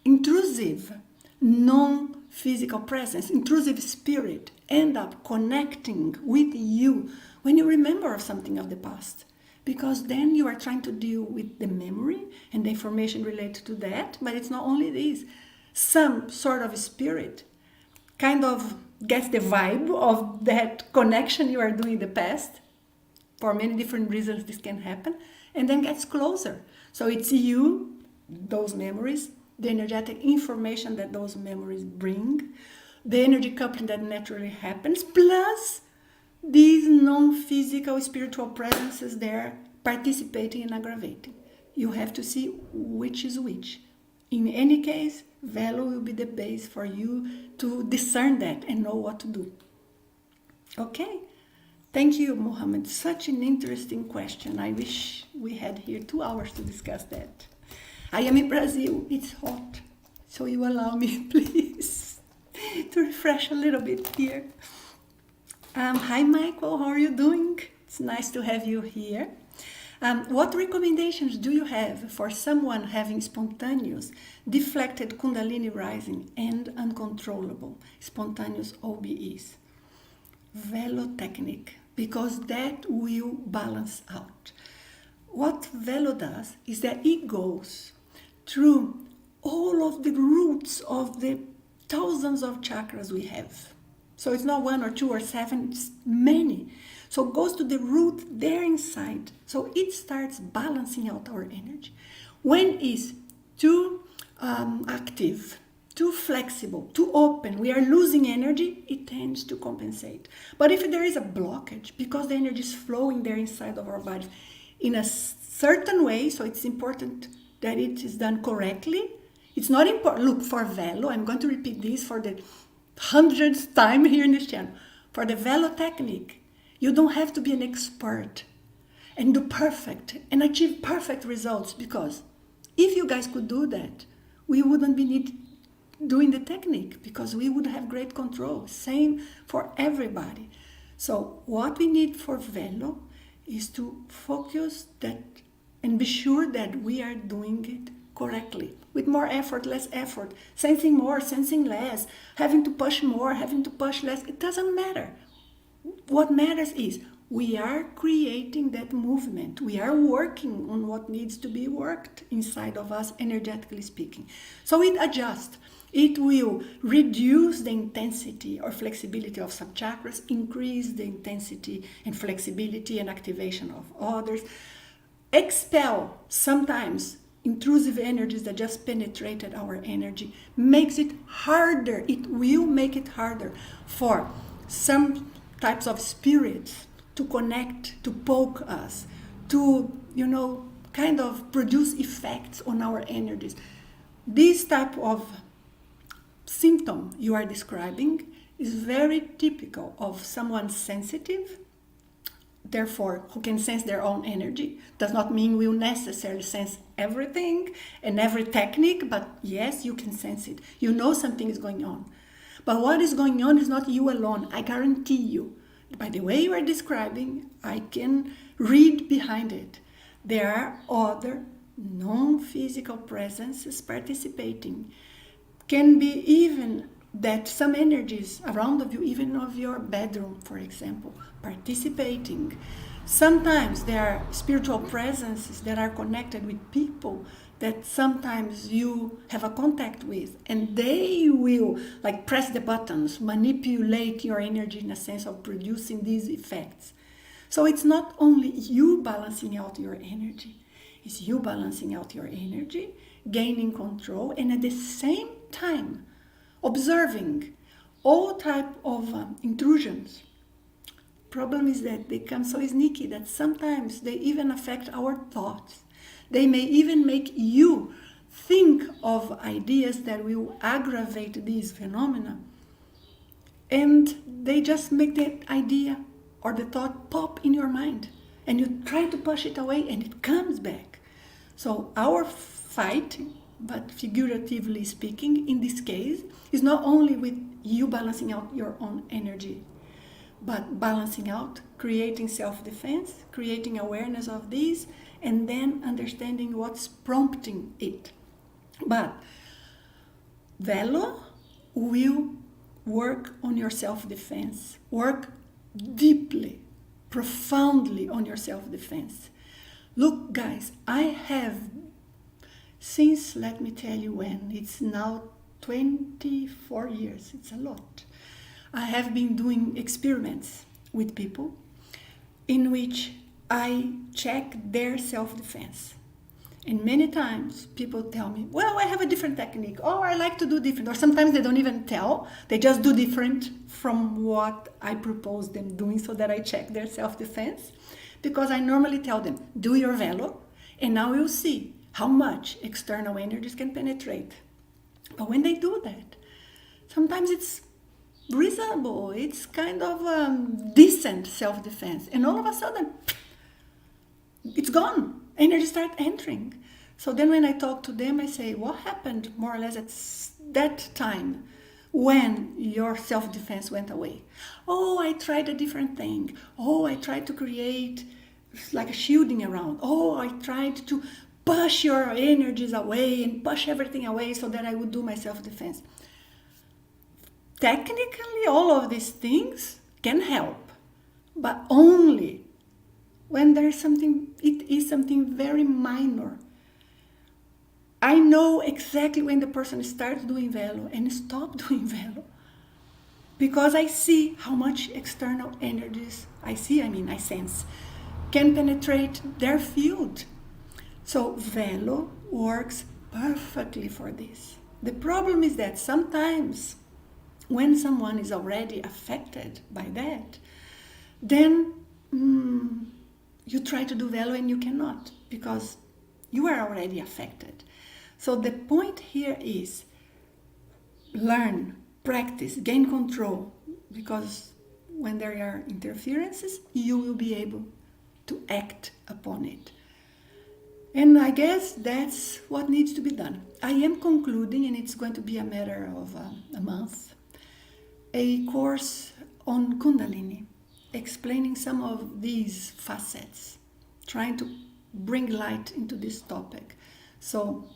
intrusive, non-physical presence, intrusive spirit end up connecting with you when you remember something of the past. Because then you are trying to deal with the memory and the information related to that, but it's not only this. Some sort of spirit kind of gets the vibe of that connection you are doing in the past. For many different reasons this can happen, and then gets closer. So it's you, those memories, the energetic information that those memories bring, the energy coupling that naturally happens, plus these non-physical spiritual presences there participating and aggravating. You have to see which is which. In any case, Velo will be the base for you to discern that and know what to do. Okay? Thank you, Mohammed. Such an interesting question. I wish we had here 2 hours to discuss that. I am in Brazil. It's hot. So you allow me, please, to refresh a little bit here. Hi, Michael. How are you doing? It's nice to have you here. What recommendations do you have for someone having spontaneous, deflected Kundalini rising and uncontrollable spontaneous OBEs? Velo technique, because that will balance out. What Velo does is that it goes through all of the roots of the thousands of chakras we have. So it's not 1 or 2 or 7, it's many. So it goes to the root there inside. So it starts balancing out our energy. When it's too active, too flexible, too open, we are losing energy, it tends to compensate. But if there is a blockage, because the energy is flowing there inside of our body in a certain way, so it's important that it is done correctly. It's not important. Look, for Velo, I'm going to repeat this for the 100th time here in this channel. For the Velo technique, you don't have to be an expert and do perfect and achieve perfect results, because if you guys could do that, we wouldn't be doing the technique, because we would have great control. Same for everybody. So what we need for Velo is to focus that and be sure that we are doing it correctly, with more effort, less effort, sensing more, sensing less, having to push more, having to push less. It doesn't matter. What matters is we are creating that movement. We are working on what needs to be worked inside of us, energetically speaking. So it adjusts. It will reduce the intensity or flexibility of some chakras, increase the intensity and flexibility and activation of others, expel sometimes intrusive energies that just penetrated our energy, makes it harder. It will make it harder for some types of spirits to connect, to poke us, to, kind of produce effects on our energies. This type of symptom you are describing is very typical of someone sensitive, therefore who can sense their own energy. Does not mean we'll necessarily sense everything and every technique, but yes, you can sense it. You know something is going on. But what is going on is not you alone. I guarantee you. By the way you are describing, I can read behind it. There are other non-physical presences participating. Can be even that some energies around of you, even of your bedroom, for example, participating. Sometimes there are spiritual presences that are connected with people that sometimes you have a contact with, and they will press the buttons, manipulate your energy in a sense of producing these effects. So it's not only you balancing out your energy, It's you balancing out your energy, gaining control, and at the same time observing all type of intrusions. Problem is that they come so sneaky that sometimes they even affect our thoughts. They may even make you think of ideas that will aggravate these phenomena, and they just make the idea or the thought pop in your mind, and you try to push it away and it comes back. So our fight, but figuratively speaking, in this case, is not only with you balancing out your own energy, but balancing out, creating self-defense, creating awareness of this, and then understanding what's prompting it. But Velo will work on your self-defense, work deeply, profoundly on your self-defense. Look, guys, I have, since, let me tell you when, it's now 24 years, it's a lot. I have been doing experiments with people in which I check their self-defense. And many times people tell me, well, I have a different technique, or I like to do different, or sometimes they don't even tell, they just do different from what I propose them doing so that I check their self-defense. Because I normally tell them, do your velo, and now you'll see how much external energies can penetrate. But when they do that, sometimes it's reasonable, it's kind of decent self-defense, and all of a sudden, it's gone. Energy starts entering. So then when I talk to them, I say, what happened more or less at that time when your self-defense went away? Oh, I tried a different thing. Oh, I tried to create like a shielding around. Oh, I tried to push your energies away and push everything away so that I would do my self-defense. Technically, all of these things can help, but only when there is something, it is something very minor. I know exactly when the person starts doing velo and stops doing velo, because I see how much external energies I sense, can penetrate their field. So velo works perfectly for this. The problem is that sometimes when someone is already affected by that, then you try to do velo and you cannot, because you are already affected. So the point here is learn, practice, gain control, because when there are interferences, you will be able to act upon it. And I guess that's what needs to be done. I am concluding, and it's going to be a matter of a month, a course on Kundalini, explaining some of these facets, trying to bring light into this topic. So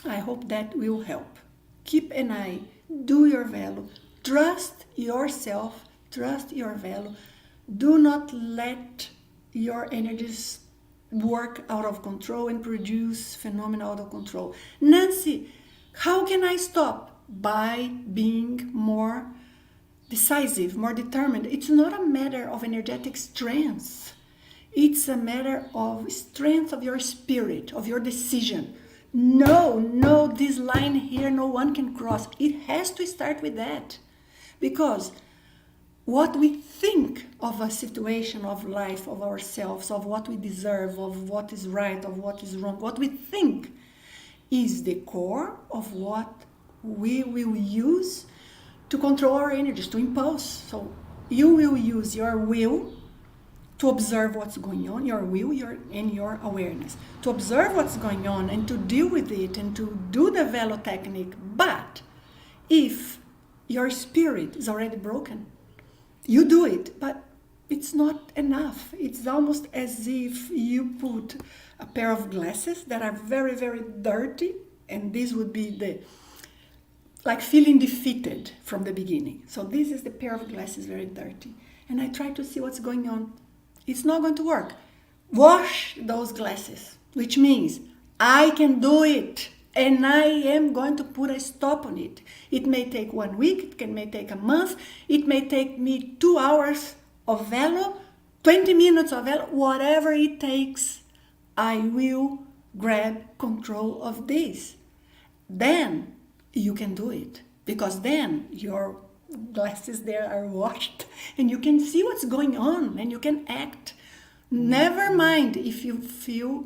I hope that will help. Keep an eye, do your velo, trust yourself, trust your velo. Do not let your energies work out of control and produce phenomena out of control. Nanci, how can I stop? By being more decisive, more determined. It's not a matter of energetic strength. It's a matter of strength of your spirit, of your decision. No, this line here, no one can cross. It has to start with that. Because what we think of a situation of life, of ourselves, of what we deserve, of what is right, of what is wrong, what we think is the core of what we will use to control our energies, to impulse. So you will use your will to observe what's going on, your will and your awareness, to observe what's going on and to deal with it and to do the velo technique. But if your spirit is already broken, you do it, but it's not enough. It's almost as if you put a pair of glasses that are very, very dirty, and this would be like feeling defeated from the beginning. So this is the pair of glasses, very dirty. And I try to see what's going on. It's not going to work. Wash those glasses, which means I can do it. And I am going to put a stop on it. It may take 1 week, it may take a month, it may take me 2 hours of velo, 20 minutes of velo, whatever it takes, I will grab control of this. Then you can do it, because then your glasses there are washed and you can see what's going on and you can act. Never mind if you feel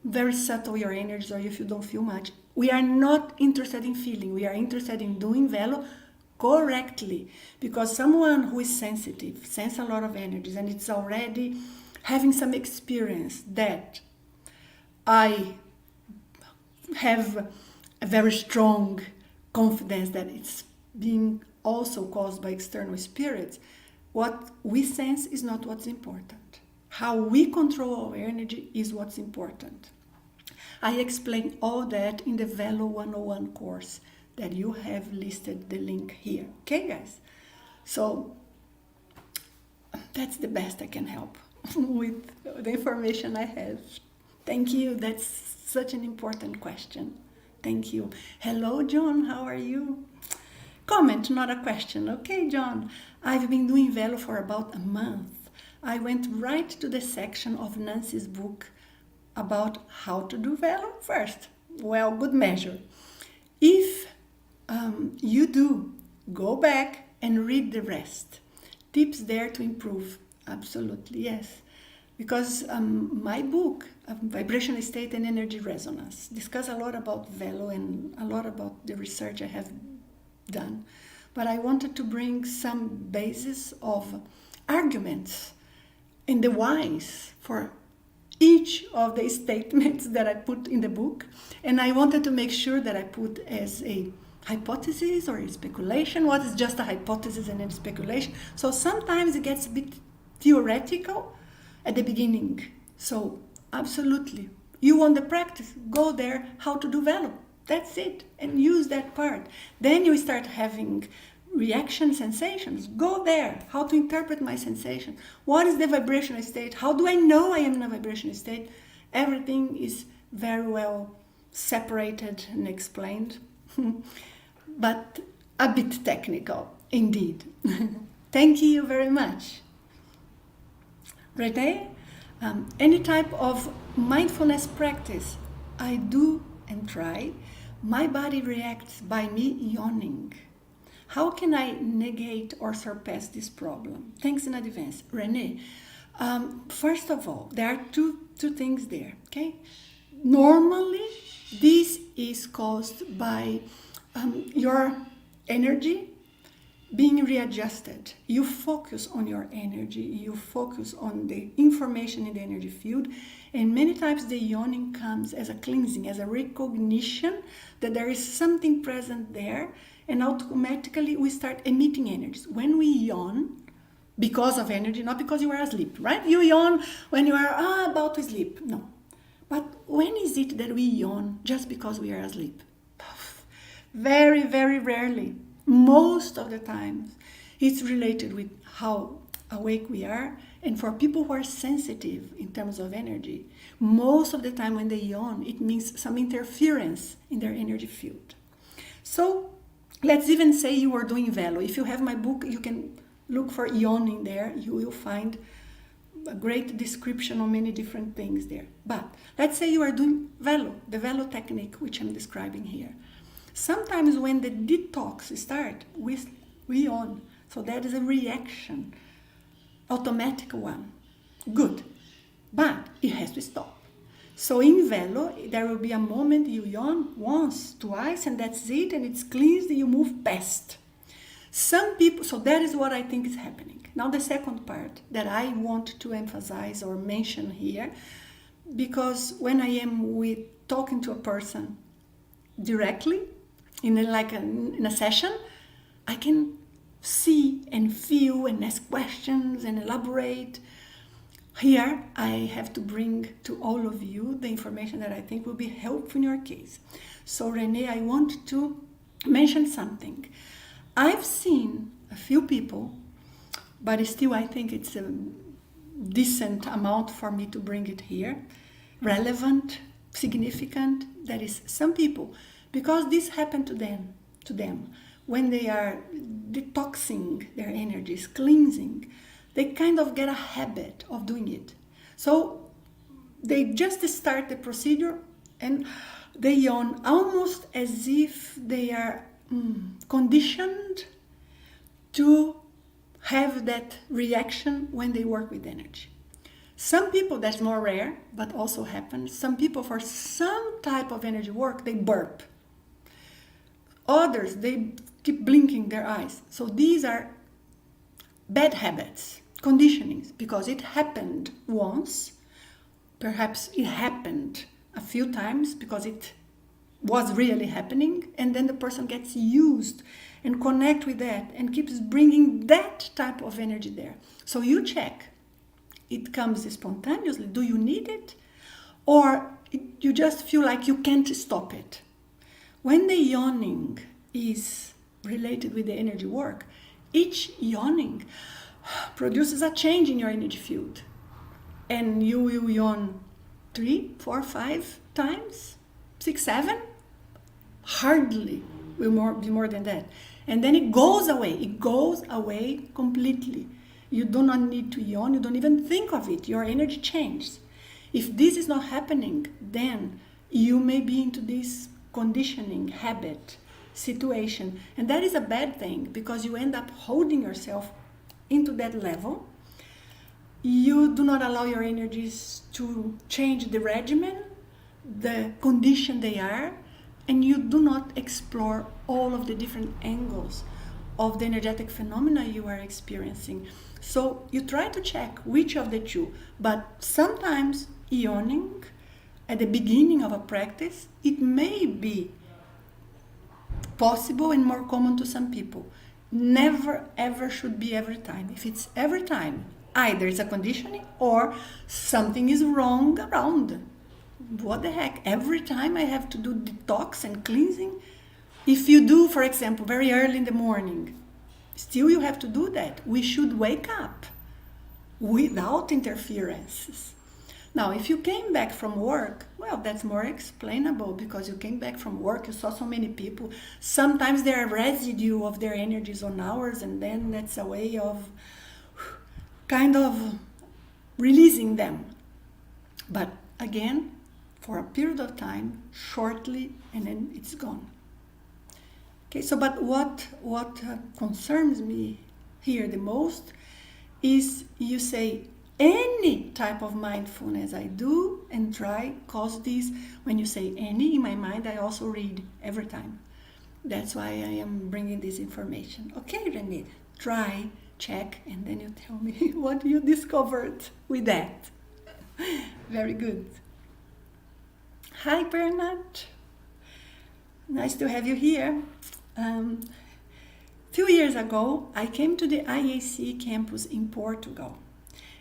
very subtle your energies or if you don't feel much. We are not interested in feeling. We are interested in doing velo correctly, because someone who is sensitive senses a lot of energies and it's already having some experience that I have a very strong confidence that it's being also caused by external spirits. What we sense is not what's important. How we control our energy is what's important. I explain all that in the Velo 101 course that you have listed the link here. Okay, guys? So that's the best I can help with the information I have. Thank you. That's such an important question. Thank you. Hello, John. How are you? Comment, not a question. Okay, John. I've been doing Velo for about a month. I went right to the section of Nanci's book about how to do Velo first. Well, good measure. If you do, go back and read the rest. Tips there to improve. Absolutely, yes. Because my book, Vibrational State and Energy Resonance, discuss a lot about Velo and a lot about the research I have done. But I wanted to bring some basis of arguments and the whys for each of the statements that I put in the book. And I wanted to make sure that I put as a hypothesis or a speculation what is just a hypothesis and a speculation. So sometimes it gets a bit theoretical at the beginning. So absolutely, you want the practice, go there, how to do Velo. That's it, and use that part. Then you start having reaction sensations. Go there, how to interpret my sensation. What is the vibrational state? How do I know I am in a vibrational state? Everything is very well separated and explained, but a bit technical indeed. Thank you very much. Renee, any type of mindfulness practice I do and try, my body reacts by me yawning. How can I negate or surpass this problem? Thanks in advance. Renee, first of all, there are two things there, okay? Normally, this is caused by your energy being readjusted. You focus on your energy, you focus on the information in the energy field, and many times the yawning comes as a cleansing, as a recognition that there is something present there, and automatically we start emitting energies. When we yawn, because of energy, not because you are asleep, right? You yawn when you are about to sleep, no. But when is it that we yawn just because we are asleep? Very, very rarely. Most of the times, it's related with how awake we are. And for people who are sensitive in terms of energy, most of the time when they yawn, it means some interference in their energy field. So let's even say you are doing Velo. If you have my book, you can look for yawning there. You will find a great description on many different things there. But let's say you are doing Velo, the Velo technique, which I'm describing here. Sometimes when the detox starts, we yawn. So that is a reaction, automatic one. Good. But it has to stop. So in Velo, there will be a moment you yawn once, twice, and that's it, and it's cleansed, you move past. Some people, so that is what I think is happening. Now the second part that I want to emphasize or mention here, because when I am talking to a person directly, in a session, I can see and feel and ask questions and elaborate. Here, I have to bring to all of you the information that I think will be helpful in your case. So, Renee, I want to mention something. I've seen a few people, but still I think it's a decent amount for me to bring it here. Relevant, significant, that is some people, because this happened to them when they are detoxing their energies, cleansing, they kind of get a habit of doing it. So they just start the procedure And they yawn almost as if they are conditioned to have that reaction when they work with energy. Some people, that's more rare, but also happens. Some people, for some type of energy work, they burp. Others, they keep blinking their eyes. So these are bad habits, conditionings, because it happened once. Perhaps it happened a few times because it was really happening, and then the person gets used and connect with that and keeps bringing that type of energy there. So you check. It comes spontaneously. Do you need it? Or you just feel like you can't stop it? When the yawning is related with the energy work, each yawning produces a change in your energy field. And you will yawn 3, 4, 5 times, 6, 7. Hardly will be more than that. And then it goes away. It goes away completely. You do not need to yawn. You don't even think of it. Your energy changes. If this is not happening, then you may be into this conditioning, habit, situation. And that is a bad thing because you end up holding yourself into that level. You do not allow your energies to change the regimen, the condition they are, and you do not explore all of the different angles of the energetic phenomena you are experiencing. So you try to check which of the two, but sometimes yawning at the beginning of a practice, it may be possible and more common to some people. Never ever should be every time. If it's every time, either it's a conditioning or something is wrong around. What the heck? Every time I have to do detox and cleansing? If you do, for example, very early in the morning, still you have to do that. We should wake up without interferences. Now, if you came back from work, well, that's more explainable because you came back from work, you saw so many people. Sometimes there are residue of their energies on ours, and then that's a way of kind of releasing them. But again, for a period of time, shortly, and then it's gone. Okay, so but what concerns me here the most is you say any type of mindfulness I do and try cause this. When you say any, in my mind I also read every time. That's why I am bringing this information. Okay, Renee, try, check, and then you tell me what you discovered with that. Very good. Hi, Bernard. Nice to have you here. Few years ago, I came to the IAC campus in Portugal,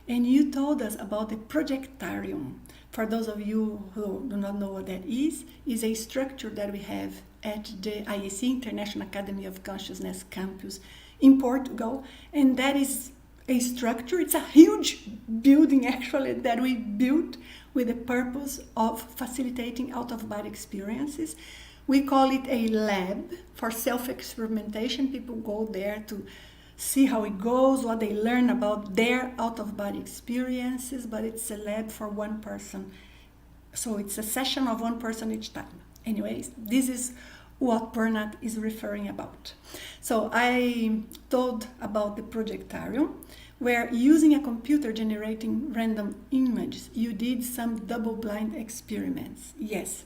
and you told us about the projectarium. For those of you who do not know what that is a structure that we have at the IAC, International Academy of Consciousness campus in Portugal, and that is a structure, it's a huge building actually that we built with the purpose of facilitating out-of-body experiences. We call it a lab for self-experimentation. People go there to see how it goes, what they learn about their out-of-body experiences, but it's a lab for one person. So it's a session of one person each time. Anyways, this is what Bernard is referring about. So I told about the projectarium, where using a computer generating random images, you did some double-blind experiments. Yes.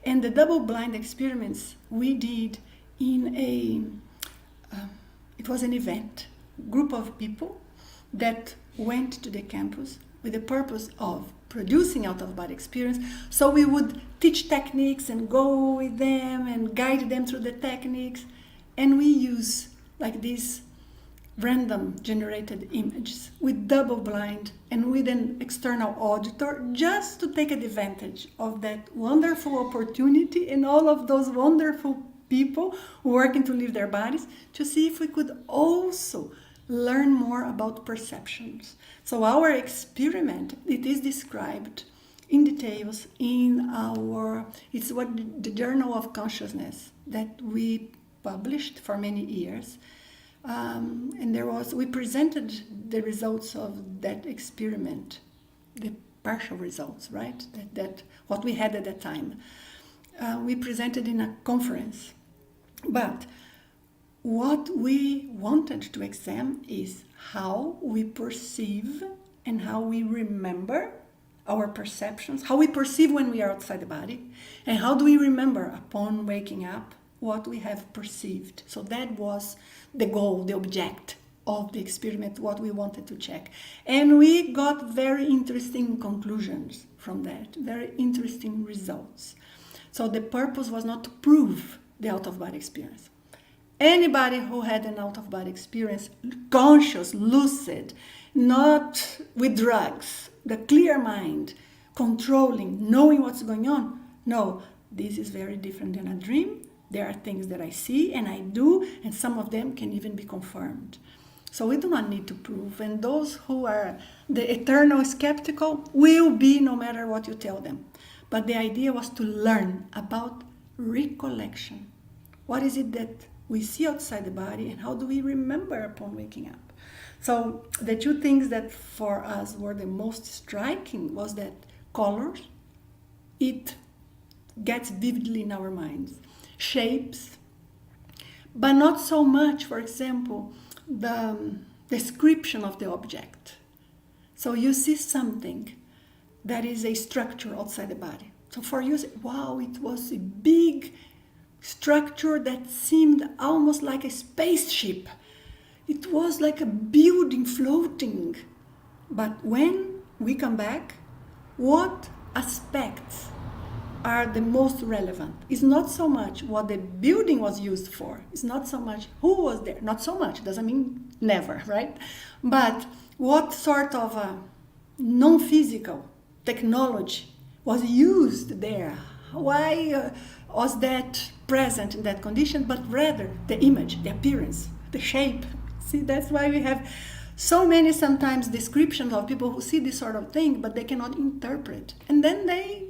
And the double-blind experiments we did in it was an event, group of people that went to the campus with the purpose of producing out-of-body experience. So we would teach techniques and go with them and guide them through the techniques. And we use like these random generated images with double blind and with an external auditor, just to take advantage of that wonderful opportunity and all of those wonderful people working to leave their bodies, to see if we could also learn more about perceptions. So our experiment, it is described in details in it's what the Journal of Consciousness that we published for many years. And we presented the results of that experiment, the partial results, right? That what we had at that time. We presented in a conference. But what we wanted to examine is how we perceive and how we remember our perceptions, how we perceive when we are outside the body, and how do we remember upon waking up what we have perceived. So that was the goal, the object of the experiment, what we wanted to check. And we got very interesting conclusions from that, very interesting results. So the purpose was not to prove the out-of-body experience. Anybody who had an out-of-body experience, conscious, lucid, not with drugs, the clear mind, controlling, knowing what's going on, no, this is very different than a dream. There are things that I see and I do, and some of them can even be confirmed. So we do not need to prove. And those who are the eternal skeptical will be no matter what you tell them. But the idea was to learn about recollection. What is it that we see outside the body and how do we remember upon waking up? So the two things that for us were the most striking was that colors, it gets vividly in our minds. Shapes, but not so much, for example, the description of the object. So you see something that is a structure outside the body. So for you, wow, it was a big structure that seemed almost like a spaceship. It was like a building floating. But when we come back, what aspects are the most relevant? It's not so much what the building was used for. It's not so much who was there. Not so much. Doesn't mean never, right? But what sort of a non-physical technology was used there? Why was that present in that condition? But rather the image, the appearance, the shape. See, that's why we have so many sometimes descriptions of people who see this sort of thing, but they cannot interpret. And then they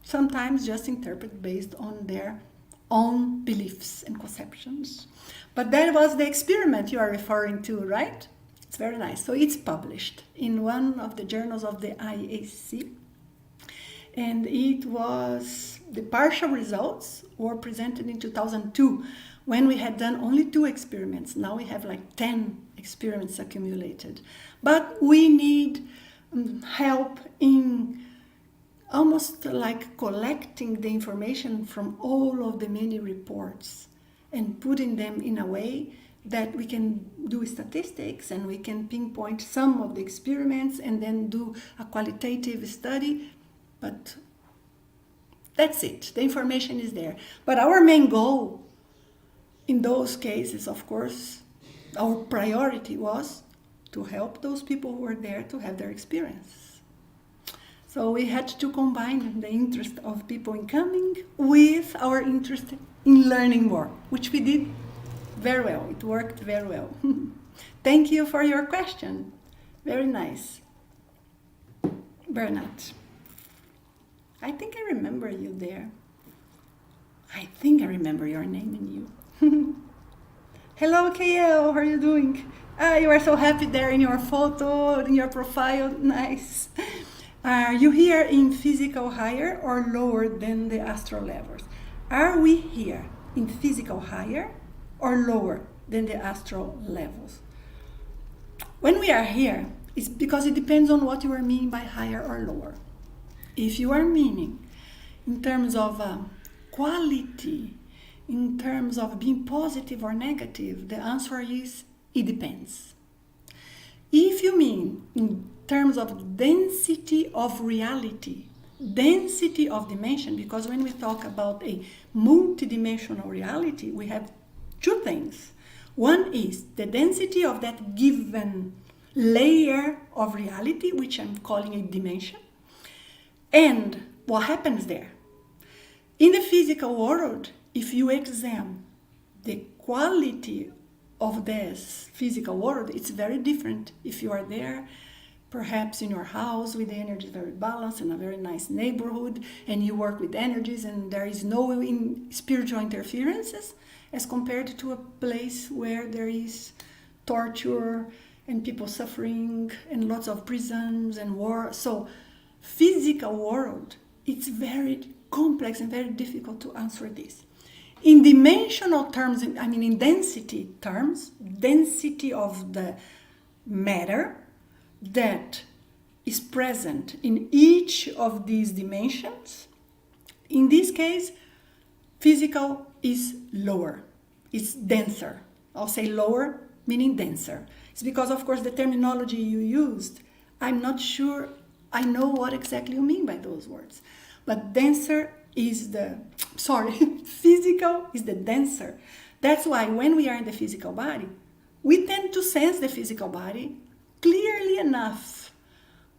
sometimes just interpret based on their own beliefs and conceptions. But that was the experiment you are referring to, right? It's very nice. So it's published in one of the journals of the IAC. And it was, the partial results were presented in 2002 when we had done only 2 experiments. Now we have like 10 experiments accumulated. But we need help in almost like collecting the information from all of the many reports and putting them in a way that we can do statistics and we can pinpoint some of the experiments and then do a qualitative study. But that's it. The information is there. But our main goal in those cases, of course, our priority was to help those people who were there to have their experience. So we had to combine the interest of people in coming with our interest in learning more, which we did very well. It worked very well. Thank you for your question. Very nice. Bernard. I think I remember you there. I think I remember your name and you. Hello, KL. How are you doing? You are so happy there in your photo, in your profile. Nice. Are you here in physical higher or lower than the astral levels? Are we here in physical higher or lower than the astral levels? When we are here, it's because it depends on what you are meaning by higher or lower. If you are meaning in terms of quality, in terms of being positive or negative, the answer is it depends. If you mean in terms of density of reality, density of dimension, because when we talk about a multidimensional reality, we have 2 things. One is the density of that given layer of reality, which I'm calling a dimension, and what happens there. In the physical world, if you examine the quality of this physical world, it's very different. If you are there, perhaps in your house with the energy very balanced in a very nice neighborhood, and you work with energies and there is no spiritual interferences, as compared to a place where there is torture and people suffering and lots of prisons and war. So physical world, it's very complex and very difficult to answer this. In dimensional terms, in density terms, density of the matter that is present in each of these dimensions, in this case, physical is lower, it's denser. I'll say lower, meaning denser. It's because, of course, the terminology you used, I'm not sure I know what exactly you mean by those words. But denser is physical is the denser. That's why when we are in the physical body, we tend to sense the physical body clearly enough.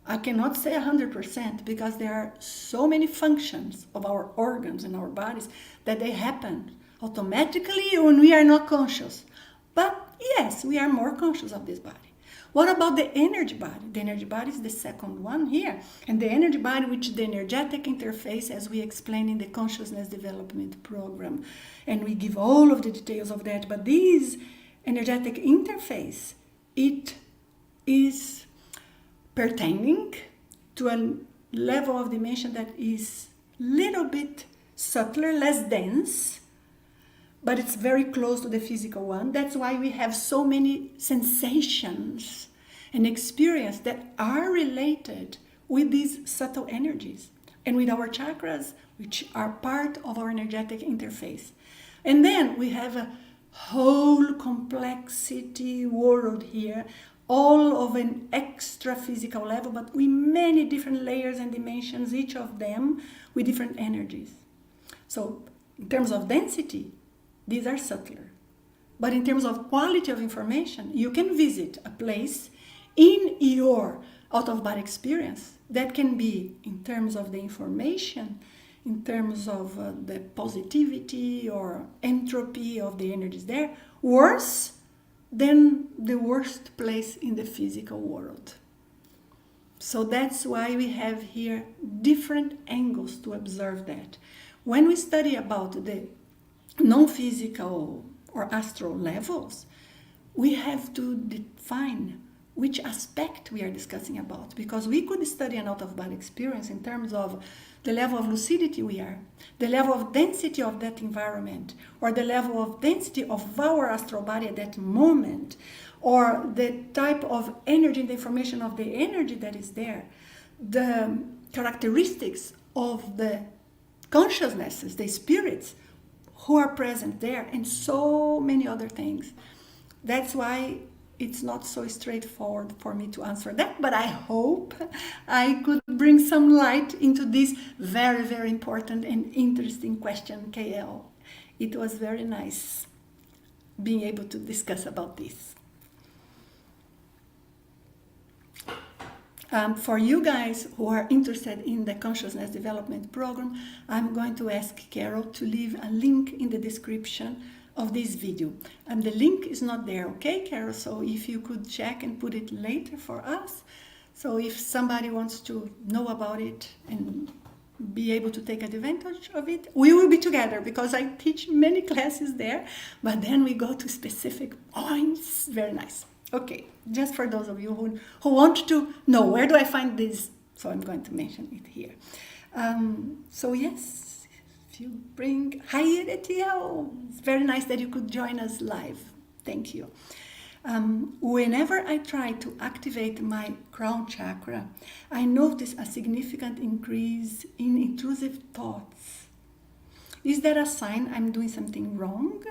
I cannot say 100% because there are so many functions of our organs in our bodies that they happen automatically when we are not conscious. But yes, we are more conscious of this body. What about the energy body? The energy body is the second one here. And the energy body, which is the energetic interface, as we explain in the consciousness development program. And we give all of the details of that. But this energetic interface, it is pertaining to a level of dimension that is a little bit subtler, less dense, but it's very close to the physical one. That's why we have so many sensations and experience that are related with these subtle energies and with our chakras, which are part of our energetic interface. And then we have a whole complexity world here, all of an extra physical level, but with many different layers and dimensions, each of them with different energies. So in terms of density, these are subtler. But in terms of quality of information, you can visit a place in your out-of-body experience that can be in terms of the information, in terms of the positivity or entropy of the energies there, worse than the worst place in the physical world. So that's why we have here different angles to observe that. When we study about the non-physical or astral levels, we have to define which aspect we are discussing about, because we could study an out-of-body experience in terms of the level of lucidity we are, the level of density of that environment, or the level of density of our astral body at that moment, or the type of energy, the information of the energy that is there, the characteristics of the consciousnesses, the spirits who are present there, and so many other things. That's why it's not so straightforward for me to answer that, but I hope I could bring some light into this very, very important and interesting question, KL. It was very nice being able to discuss about this. For you guys who are interested in the Consciousness Development Program, I'm going to ask Carol to leave a link in the description of this video. And the link is not there, okay, Carol? So if you could check and put it later for us. So if somebody wants to know about it and be able to take advantage of it, we will be together because I teach many classes there, but then we go to specific points. Very nice. Okay, just for those of you who want to know, where do I find this? So I'm going to mention it here. So yes, if you bring, hi Etiel, it's very nice that you could join us live. Thank you. Whenever I try to activate my crown chakra, I notice a significant increase in intrusive thoughts. Is that a sign I'm doing something wrong?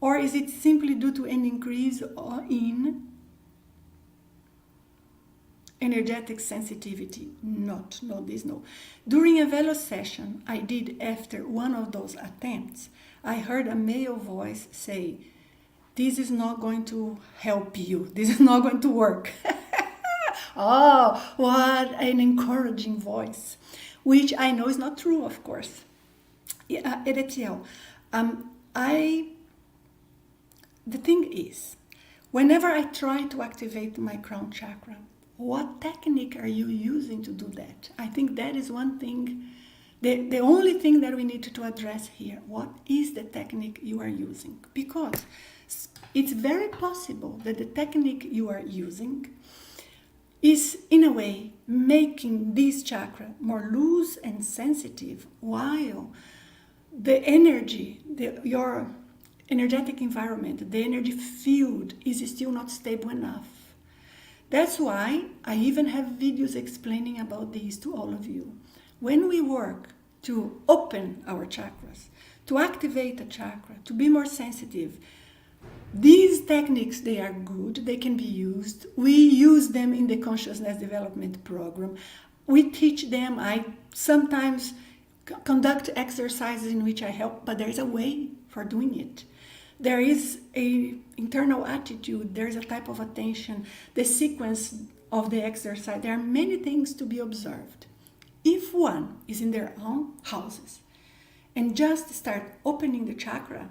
Or is it simply due to an increase in energetic sensitivity? No. During a velo session I did after one of those attempts, I heard a male voice say, "This is not going to help you. This is not going to work." Oh, what an encouraging voice, which I know is not true, of course. Etiel, the thing is, whenever I try to activate my crown chakra, what technique are you using to do that? I think that is one thing, the only thing that we need to address here. What is the technique you are using? Because it's very possible that the technique you are using is, in a way, making this chakra more loose and sensitive, while the energy, your energetic environment, the energy field is still not stable enough. That's why I even have videos explaining about this to all of you. When we work to open our chakras, to activate a chakra, to be more sensitive, these techniques, they are good, they can be used. We use them in the consciousness development program. We teach them. I sometimes conduct exercises in which I help, but there's a way for doing it. There is an internal attitude, there's a type of attention, the sequence of the exercise. There are many things to be observed. If one is in their own houses and just start opening the chakra,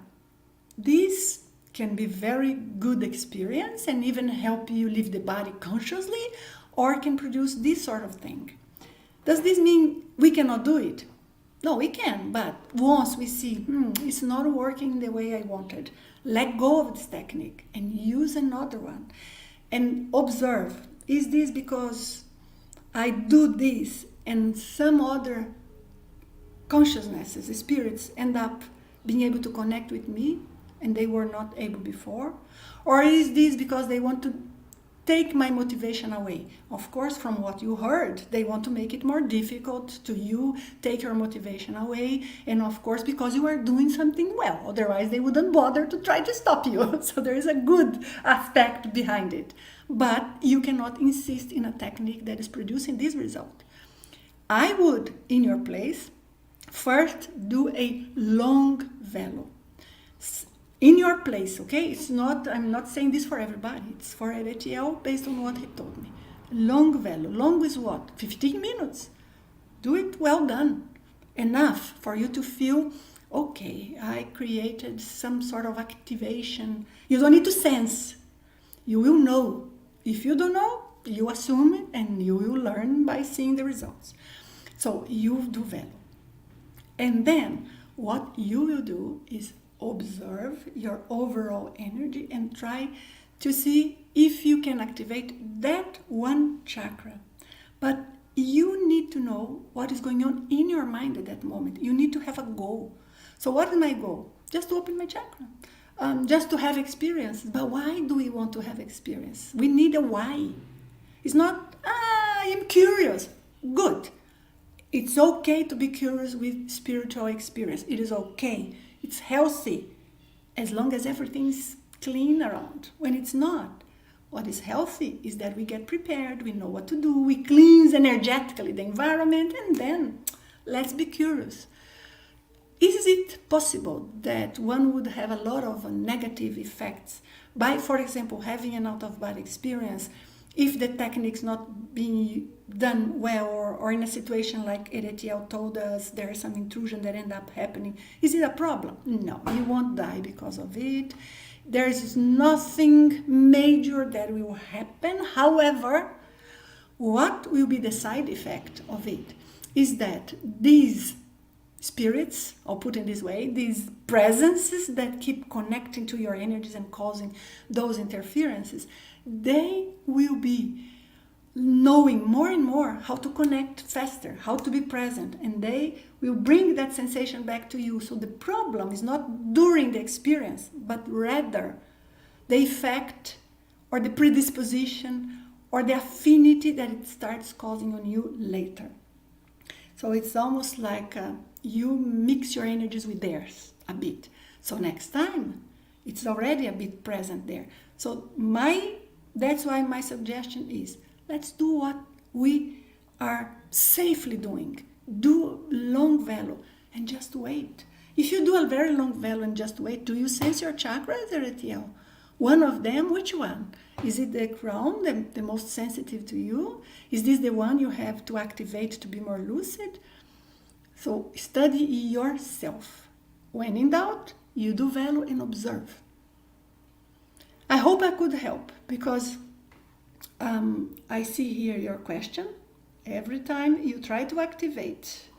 this can be very good experience and even help you leave the body consciously, or can produce this sort of thing. Does this mean we cannot do it? No, we can, but once we see, it's not working the way I wanted, let go of this technique and use another one. And observe, is this because I do this and some other consciousnesses, spirits, end up being able to connect with me and they were not able before? Or is this because they want to take my motivation away? Of course, from what you heard, they want to make it more difficult to you, take your motivation away, and of course because you are doing something well, otherwise they wouldn't bother to try to stop you. So there is a good aspect behind it, but you cannot insist in a technique that is producing this result. I would, in your place, first do a long velo. In your place, okay? I'm not saying this for everybody. It's for Etiel based on what he told me. Long velo. Long is what? 15 minutes. Do it well done. Enough for you to feel, okay, I created some sort of activation. You don't need to sense. You will know. If you don't know, you assume it and you will learn by seeing the results. So you do velo. And then what you will do is observe your overall energy and try to see if you can activate that one chakra. But you need to know what is going on in your mind at that moment. You need to have a goal. So what is my goal? Just to open my chakra. Just to have experience. But why do we want to have experience? We need a why. It's not, I am curious. Good. It's okay to be curious with spiritual experience. It is okay. It's healthy, as long as everything is clean around. When it's not, what is healthy is that we get prepared, we know what to do, we cleanse energetically the environment, and then let's be curious. Is it possible that one would have a lot of negative effects by, for example, having an out-of-body experience if the technique's not being done well, or in a situation like Etiel told us, there is some intrusion that end up happening? Is it a problem? No, you won't die because of it. There is nothing major that will happen. However, what will be the side effect of it is that these spirits, I'll put it this way, these presences that keep connecting to your energies and causing those interferences, they will be knowing more and more how to connect faster, how to be present, and they will bring that sensation back to you. So the problem is not during the experience, but rather the effect or the predisposition or the affinity that it starts causing on you later. So it's almost like you mix your energies with theirs a bit. So next time, it's already a bit present there. So that's why my suggestion is, let's do what we are safely doing. Do long velo and just wait. If you do a very long velo and just wait, do you sense your chakras, Etiel? One of them, which one? Is it the crown, the most sensitive to you? Is this the one you have to activate to be more lucid? So study yourself. When in doubt, you do velo and observe. I hope I could help, because I see here your question. Every time you try to activate,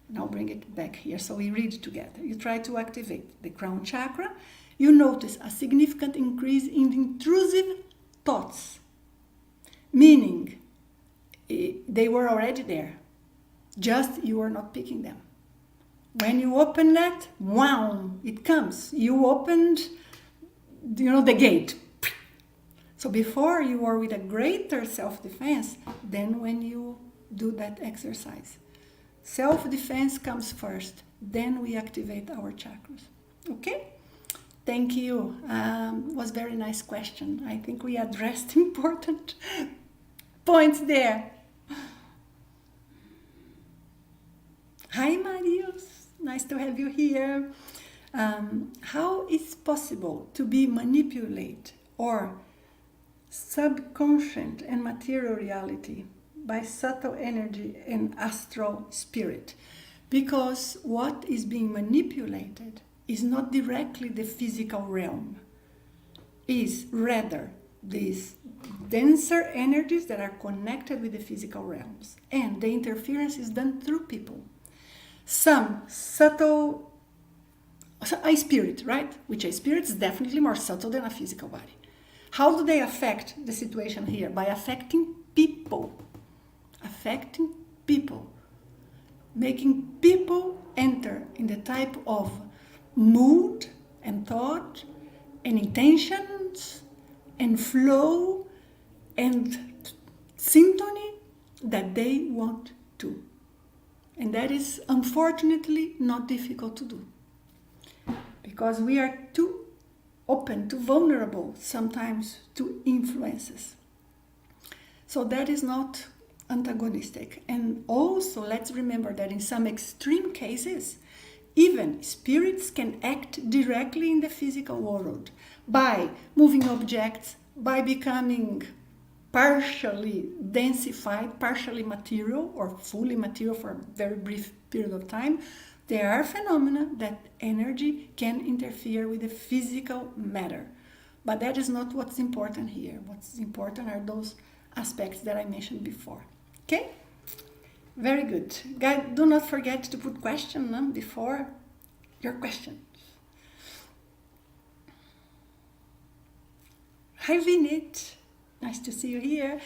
and I'll bring it back here so we read together. You try to activate the crown chakra, you notice a significant increase in intrusive thoughts. Meaning, They were already there. Just you were not picking them. When you open that, wow, it comes. You opened, the gate. So before you are with a greater self-defense than when you do that exercise. Self-defense comes first, then we activate our chakras. Okay? Thank you. Was very nice question. I think we addressed important points there. Hi, Marius. Nice to have you here. How is possible to be manipulated or subconscious and material reality by subtle energy and astral spirit? Because what is being manipulated is not directly the physical realm, is rather these denser energies that are connected with the physical realms, and the interference is done through people. Some subtle, a spirit, right? Which a spirit is definitely more subtle than a physical body. How do they affect the situation here? By affecting people. Affecting people. Making people enter in the type of mood and thought and intentions and flow and syntony that they want to. And that is unfortunately not difficult to do. Because we are too open, too vulnerable sometimes to influences. So that is not antagonistic. And also let's remember that in some extreme cases, even spirits can act directly in the physical world by moving objects, by becoming partially densified, partially material or fully material for a very brief period of time. There are phenomena that energy can interfere with the physical matter. But that is not what's important here. What's important are those aspects that I mentioned before. Okay? Very good. Guys, do not forget to put question before your question. Hi, Vinit. Nice to see you here.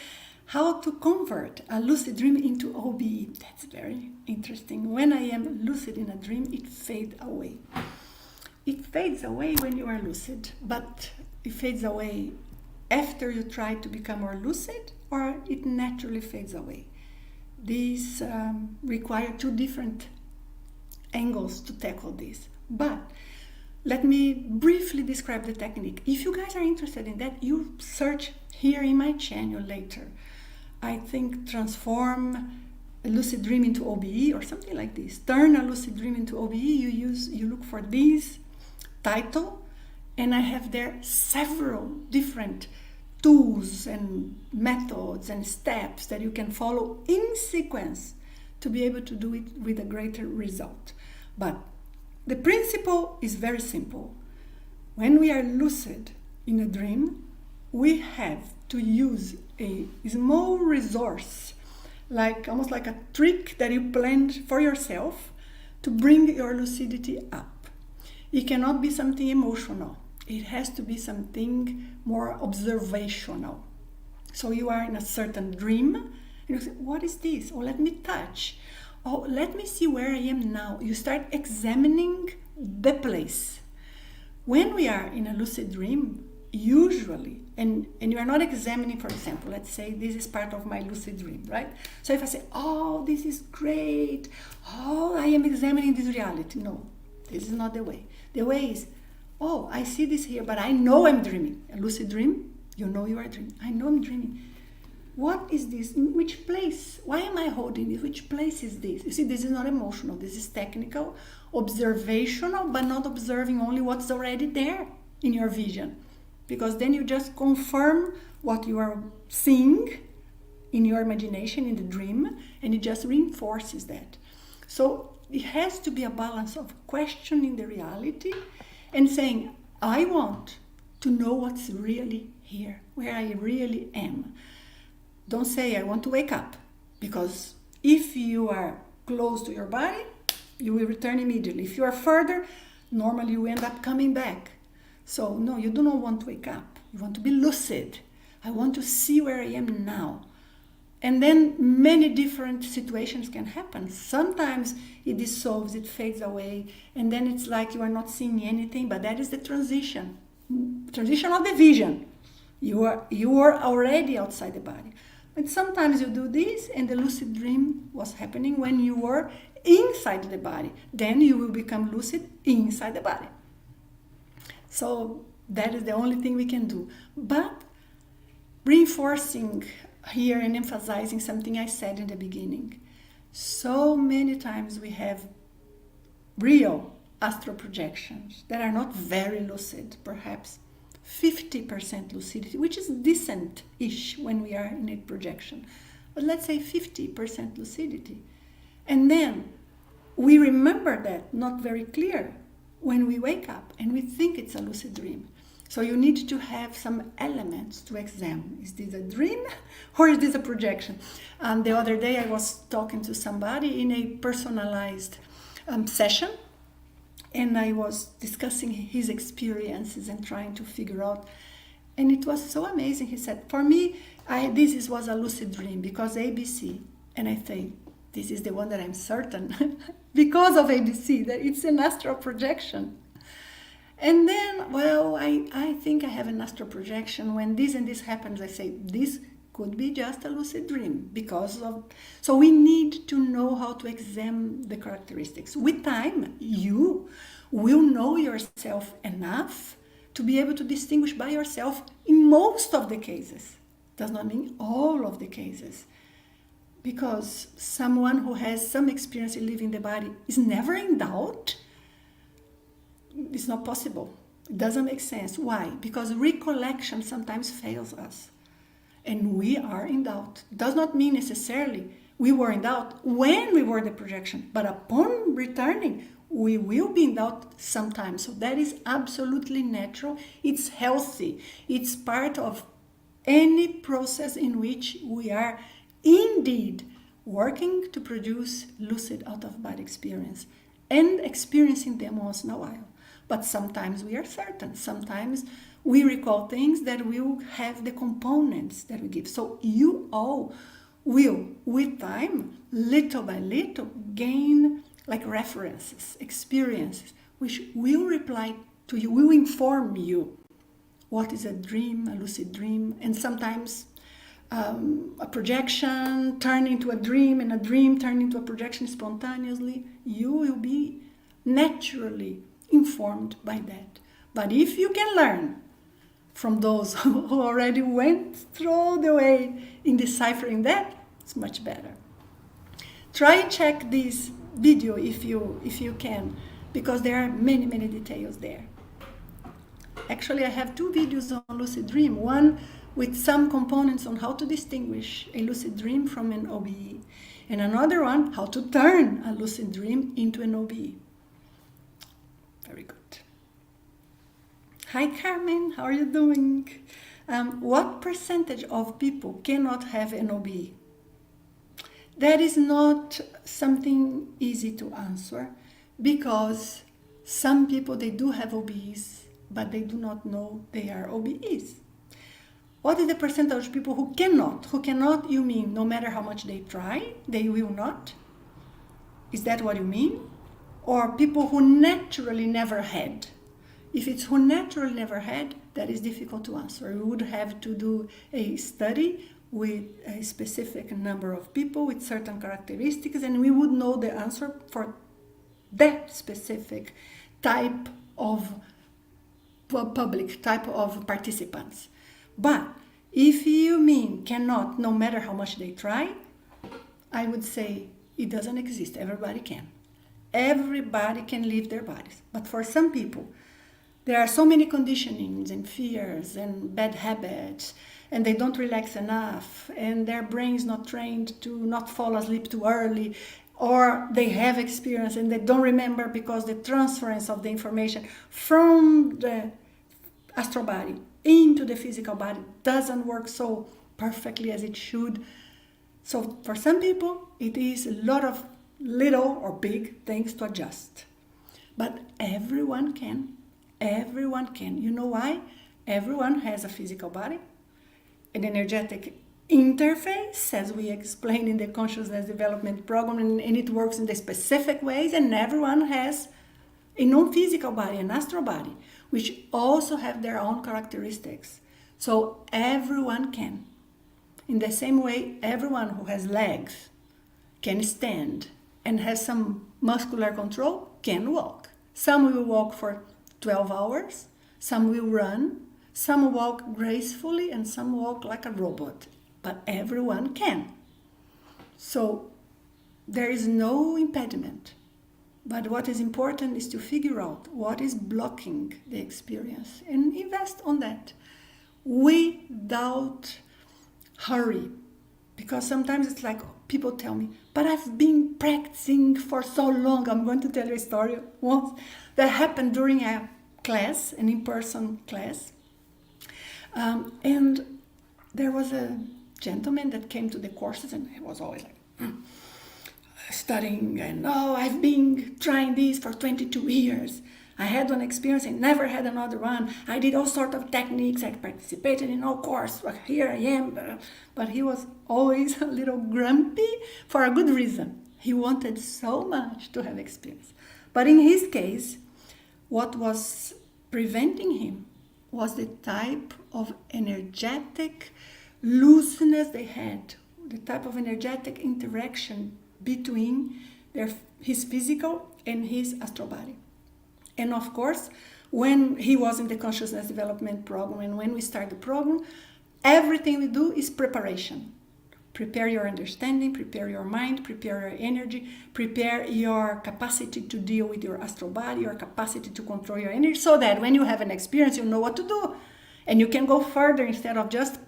How to convert a lucid dream into OBE. That's very interesting. When I am lucid in a dream, it fades away. It fades away when you are lucid, but it fades away after you try to become more lucid, or it naturally fades away. These require two different angles to tackle this. But let me briefly describe the technique. If you guys are interested in that, you search here in my channel later. I think transform a lucid dream into OBE or something like this. Turn a lucid dream into OBE. You look for this title, and I have there several different tools and methods and steps that you can follow in sequence to be able to do it with a greater result. But the principle is very simple. When we are lucid in a dream, we have to use a small resource, almost like a trick that you planned for yourself to bring your lucidity up. It cannot be something emotional. It has to be something more observational. So you are in a certain dream, and you say, what is this? Oh, let me touch. Oh, let me see where I am now. You start examining the place. When we are in a lucid dream, usually, and you are not examining, for example, let's say this is part of my lucid dream, right? So if I say, oh, this is great. Oh, I am examining this reality. No, this is not the way. The way is, oh, I see this here, but I know I'm dreaming. A lucid dream, you know you are dreaming. I know I'm dreaming. What is this? In which place? Why am I holding this? Which place is this? You see, this is not emotional. This is technical, observational, but not observing only what's already there in your vision. Because then you just confirm what you are seeing in your imagination, in the dream, and it just reinforces that. So it has to be a balance of questioning the reality and saying, I want to know what's really here, where I really am. Don't say, I want to wake up, because if you are close to your body, you will return immediately. If you are further, normally you end up coming back. So no, you do not want to wake up. You want to be lucid. I want to see where I am now. And then many different situations can happen. Sometimes it dissolves, it fades away, and then it's like you are not seeing anything, but that is the transition of the vision. You are already outside the body. And sometimes you do this, and the lucid dream was happening when you were inside the body. Then you will become lucid inside the body. So that is the only thing we can do. But reinforcing here and emphasizing something I said in the beginning. So many times we have real astral projections that are not very lucid, perhaps 50% lucidity, which is decent-ish when we are in a projection. But let's say 50% lucidity. And then we remember that not very clear when we wake up and we think it's a lucid dream. So you need to have some elements to examine. Is this a dream or is this a projection? The other day I was talking to somebody in a personalized session, and I was discussing his experiences and trying to figure out. And it was so amazing. He said, for me, this was a lucid dream because ABC. And I think, this is the one that I'm certain because of ABC, that it's an astral projection. And then, well, I think I have an astral projection. When this and this happens, I say, this could be just a lucid dream because of... So we need to know how to examine the characteristics. With time, you will know yourself enough to be able to distinguish by yourself in most of the cases. Does not mean all of the cases. Because someone who has some experience in leaving the body is never in doubt. It's not possible. It doesn't make sense. Why? Because recollection sometimes fails us. And we are in doubt. It does not mean necessarily we were in doubt when we were in the projection. But upon returning, we will be in doubt sometimes. So that is absolutely natural. It's healthy. It's part of any process in which we are indeed working to produce lucid out-of-body experience and experiencing them once in a while. But sometimes we are certain. Sometimes we recall things that will have the components that we give. So you all will, with time, little by little, gain like references, experiences, which will reply to you, will inform you what is a dream, a lucid dream, and sometimes a projection turn into a dream, and a dream turn into a projection spontaneously. You will be naturally informed by that. But if you can learn from those who already went through the way in deciphering that, it's much better. Try and check this video if you can, because there are many, many details there. Actually, I have 2 videos on lucid dream. One with some components on how to distinguish a lucid dream from an OBE. And another one, how to turn a lucid dream into an OBE. Very good. Hi Carmen, how are you doing? What percentage of people cannot have an OBE? That is not something easy to answer, because some people, they do have OBEs, but they do not know they are OBEs. What is the percentage of people who cannot? Who cannot, you mean no matter how much they try, they will not? Is that what you mean? Or people who naturally never had? If it's who naturally never had, that is difficult to answer. We would have to do a study with a specific number of people with certain characteristics, and we would know the answer for that specific type of public, type of participants. But if you mean cannot, no matter how much they try, I would say it doesn't exist. Everybody can. Everybody can leave their bodies. But for some people, there are so many conditionings and fears and bad habits, and they don't relax enough, and their brain is not trained to not fall asleep too early, or they have experience and they don't remember because the transference of the information from the astral body into the physical body doesn't work so perfectly as it should. So for some people, it is a lot of little or big things to adjust. But everyone can. Everyone can. You know why? Everyone has a physical body, an energetic interface, as we explained in the consciousness development program, and it works in the specific ways, and everyone has a non-physical body, an astral body, which also have their own characteristics. So everyone can. In the same way, everyone who has legs can stand and has some muscular control can walk. Some will walk for 12 hours, some will run, some walk gracefully, and some walk like a robot. But everyone can. So there is no impediment. But what is important is to figure out what is blocking the experience and invest on that without hurry. Because sometimes it's like people tell me, but I've been practicing for so long. I'm going to tell you a story once that happened during a class, an in-person class. And there was a gentleman that came to the courses, and he was always like studying, and I've been trying this for 22 years. I had one experience and never had another one. I did all sorts of techniques. I participated in all courses. Here I am. But he was always a little grumpy for a good reason. He wanted so much to have experience. But in his case, what was preventing him was the type of energetic looseness they had, the type of energetic interaction between his physical and his astral body. And of course, when he was in the consciousness development program and when we start the program, everything we do is preparation. Prepare your understanding, prepare your mind, prepare your energy, prepare your capacity to deal with your astral body, your capacity to control your energy, so that when you have an experience, you know what to do. And you can go further instead of just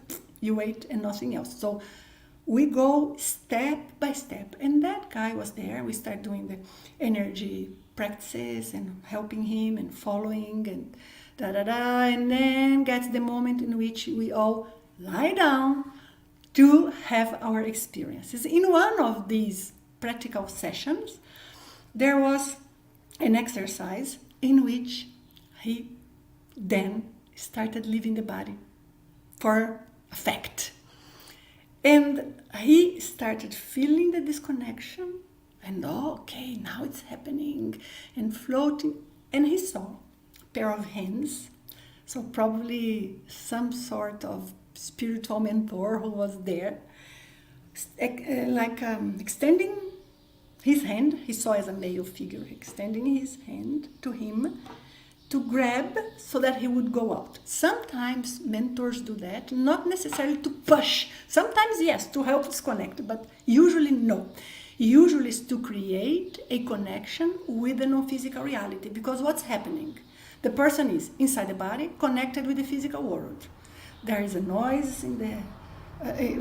you wait and nothing else. So we go step by step. And that guy was there. We start doing the energy practices and helping him and following and and then gets the moment in which we all lie down to have our experiences. In one of these practical sessions, there was an exercise in which he then started leaving the body for a fact. And he started feeling the disconnection. And okay, now it's happening and floating. And he saw a pair of hands, so probably some sort of spiritual mentor who was there, extending his hand. He saw as a male figure extending his hand to him to grab so that he would go out. Sometimes mentors do that, not necessarily to push. Sometimes yes, to help disconnect, but usually no. Usually is to create a connection with the non-physical reality, because what's happening? The person is inside the body, connected with the physical world. There is a noise in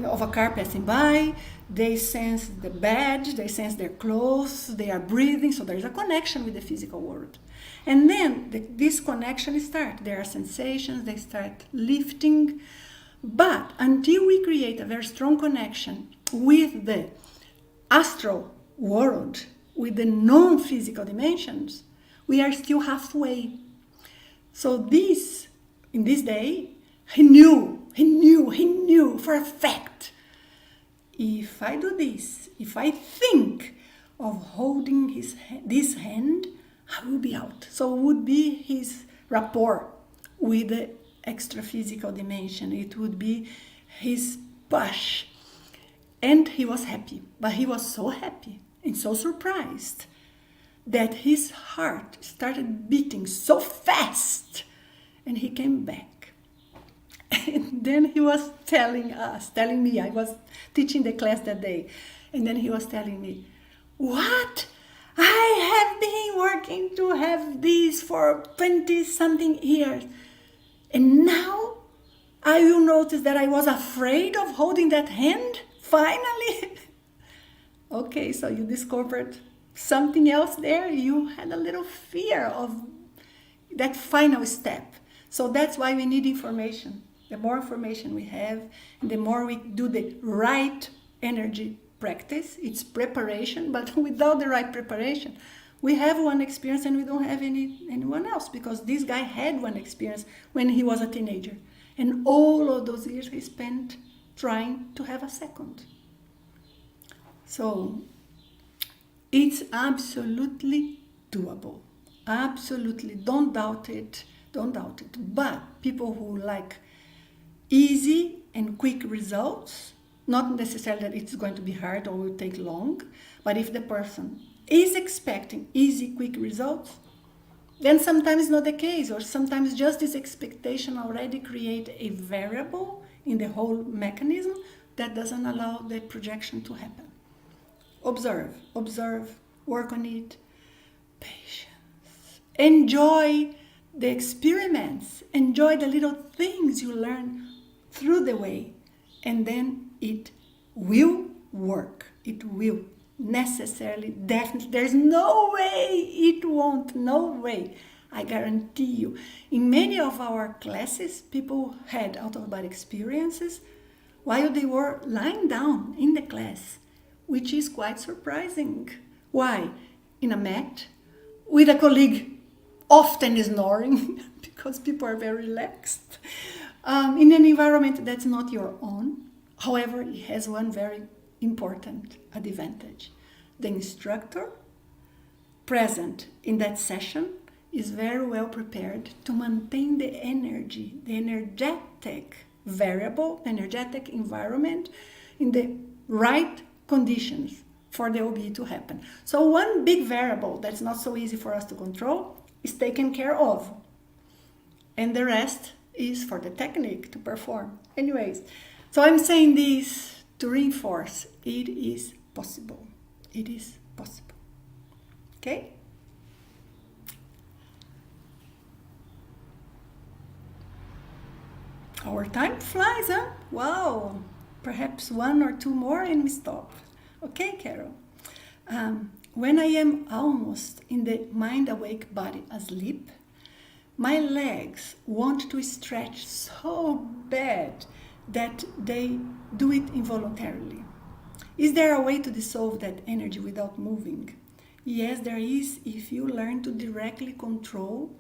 of a car passing by. They sense the badge, they sense their clothes, they are breathing, so there is a connection with the physical world. And then this connection starts. There are sensations, they start lifting. But until we create a very strong connection with the astral world, with the non-physical dimensions, we are still halfway. So in this day, he knew for a fact, if I do this, if I think of holding this hand, I will be out. So it would be his rapport with the extra-physical dimension. It would be his push. And he was happy, but he was so happy and so surprised that his heart started beating so fast, and he came back. And then he was telling me, I was teaching the class that day, and then he was telling me, what? I have been working to have this for 20-something years, and now I will notice that I was afraid of holding that hand? Finally. Okay, so you discovered something else there. You had a little fear of that final step. So that's why we need information. The more information we have, and the more we do the right energy practice, it's preparation, but without the right preparation, we have one experience and we don't have anyone else, because this guy had one experience when he was a teenager. And all of those years he spent trying to have a second. So it's absolutely doable. Absolutely. Don't doubt it. Don't doubt it. But people who like easy and quick results, not necessarily that it's going to be hard or will take long, but if the person is expecting easy, quick results, then sometimes it's not the case, or sometimes just this expectation already create a variable in the whole mechanism that doesn't allow the projection to happen. Observe, work on it, patience. Enjoy the experiments, enjoy the little things you learn through the way, and then it will work. It will necessarily, definitely. There's no way it won't, no way. I guarantee you. In many of our classes, people had out-of-body experiences while they were lying down in the class, which is quite surprising. Why? In a mat, with a colleague often snoring, because people are very relaxed, in an environment that's not your own. However, it has one very important advantage. The instructor present in that session is very well prepared to maintain the energy, the energetic variable, energetic environment in the right conditions for the OBE to happen. So one big variable that's not so easy for us to control is taken care of. And the rest is for the technique to perform. Anyways, so I'm saying this to reinforce it is possible. It is possible. Okay? Our time flies, huh? Wow. Perhaps one or two more and we stop. Okay, Carol. When I am almost in the mind awake, body asleep, my legs want to stretch so bad that they do it involuntarily. Is there a way to dissolve that energy without moving? Yes, there is, if you learn to directly control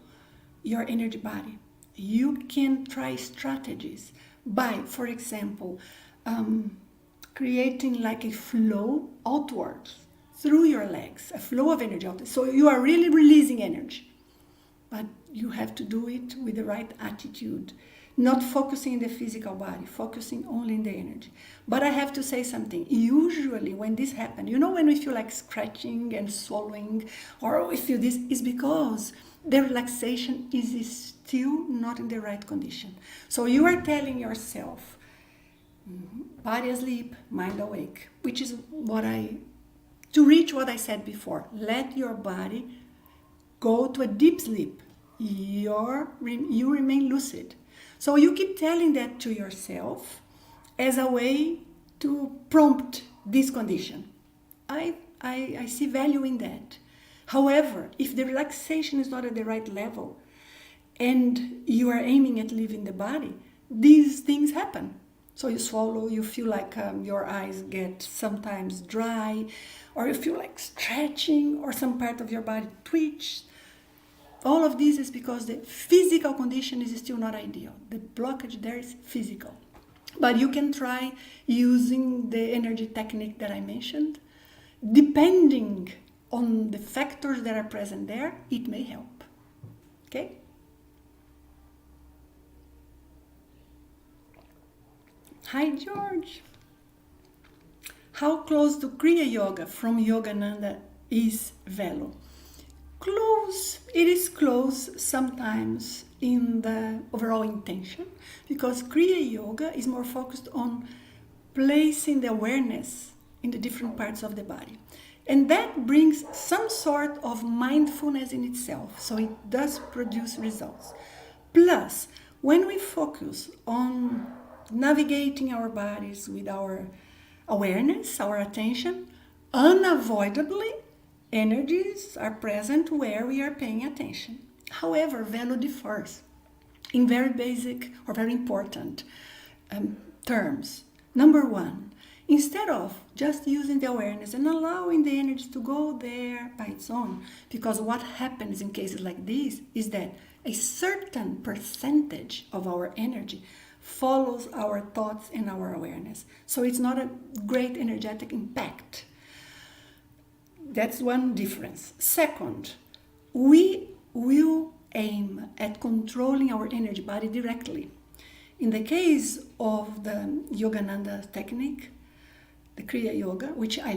your energy body. You can try strategies by, for example, creating like a flow outwards through your legs, a flow of energy outwards. So you are really releasing energy, but you have to do it with the right attitude, not focusing in the physical body, focusing only in the energy. But I have to say something. Usually when this happens, you know, when we feel like scratching and swallowing, or we feel this, is because the relaxation is still not in the right condition. So you are telling yourself, body asleep, mind awake, which is to reach what I said before. Let your body go to a deep sleep. You remain lucid. So you keep telling that to yourself as a way to prompt this condition. I see value in that. However, if the relaxation is not at the right level and you are aiming at leaving the body, these things happen. So you swallow, you feel like your eyes get sometimes dry, or you feel like stretching, or some part of your body twitch. All of this is because the physical condition is still not ideal. The blockage there is physical. But you can try using the energy technique that I mentioned. Depending on the factors that are present there, it may help. Okay? Hi, George. How close to Kriya Yoga from Yogananda is Velo? Close. It is close sometimes in the overall intention, because Kriya Yoga is more focused on placing the awareness in the different parts of the body. And that brings some sort of mindfulness in itself. So it does produce results. Plus, when we focus on navigating our bodies with our awareness, our attention, unavoidably, energies are present where we are paying attention. However, Velo differs in very basic or very important terms. Number one, instead of just using the awareness and allowing the energy to go there by its own, because what happens in cases like this is that a certain percentage of our energy follows our thoughts and our awareness. So it's not a great energetic impact. That's one difference. Second, we will aim at controlling our energy body directly. In the case of the Yogananda technique, the Kriya Yoga, which I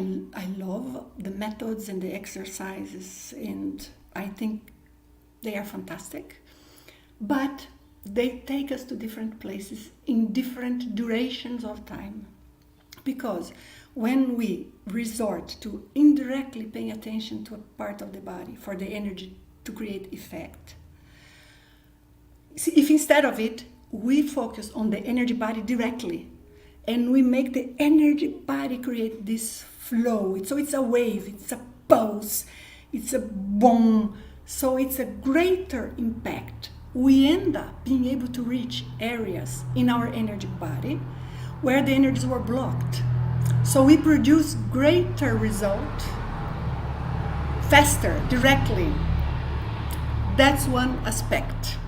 love, the methods and the exercises, and I think they are fantastic, but they take us to different places in different durations of time. Because when we resort to indirectly paying attention to a part of the body for the energy to create effect, if instead of it, we focus on the energy body directly, and we make the energy body create this flow. So it's a wave, it's a pulse, it's a boom. So it's a greater impact. We end up being able to reach areas in our energy body where the energies were blocked. So we produce greater result faster, directly. That's one aspect.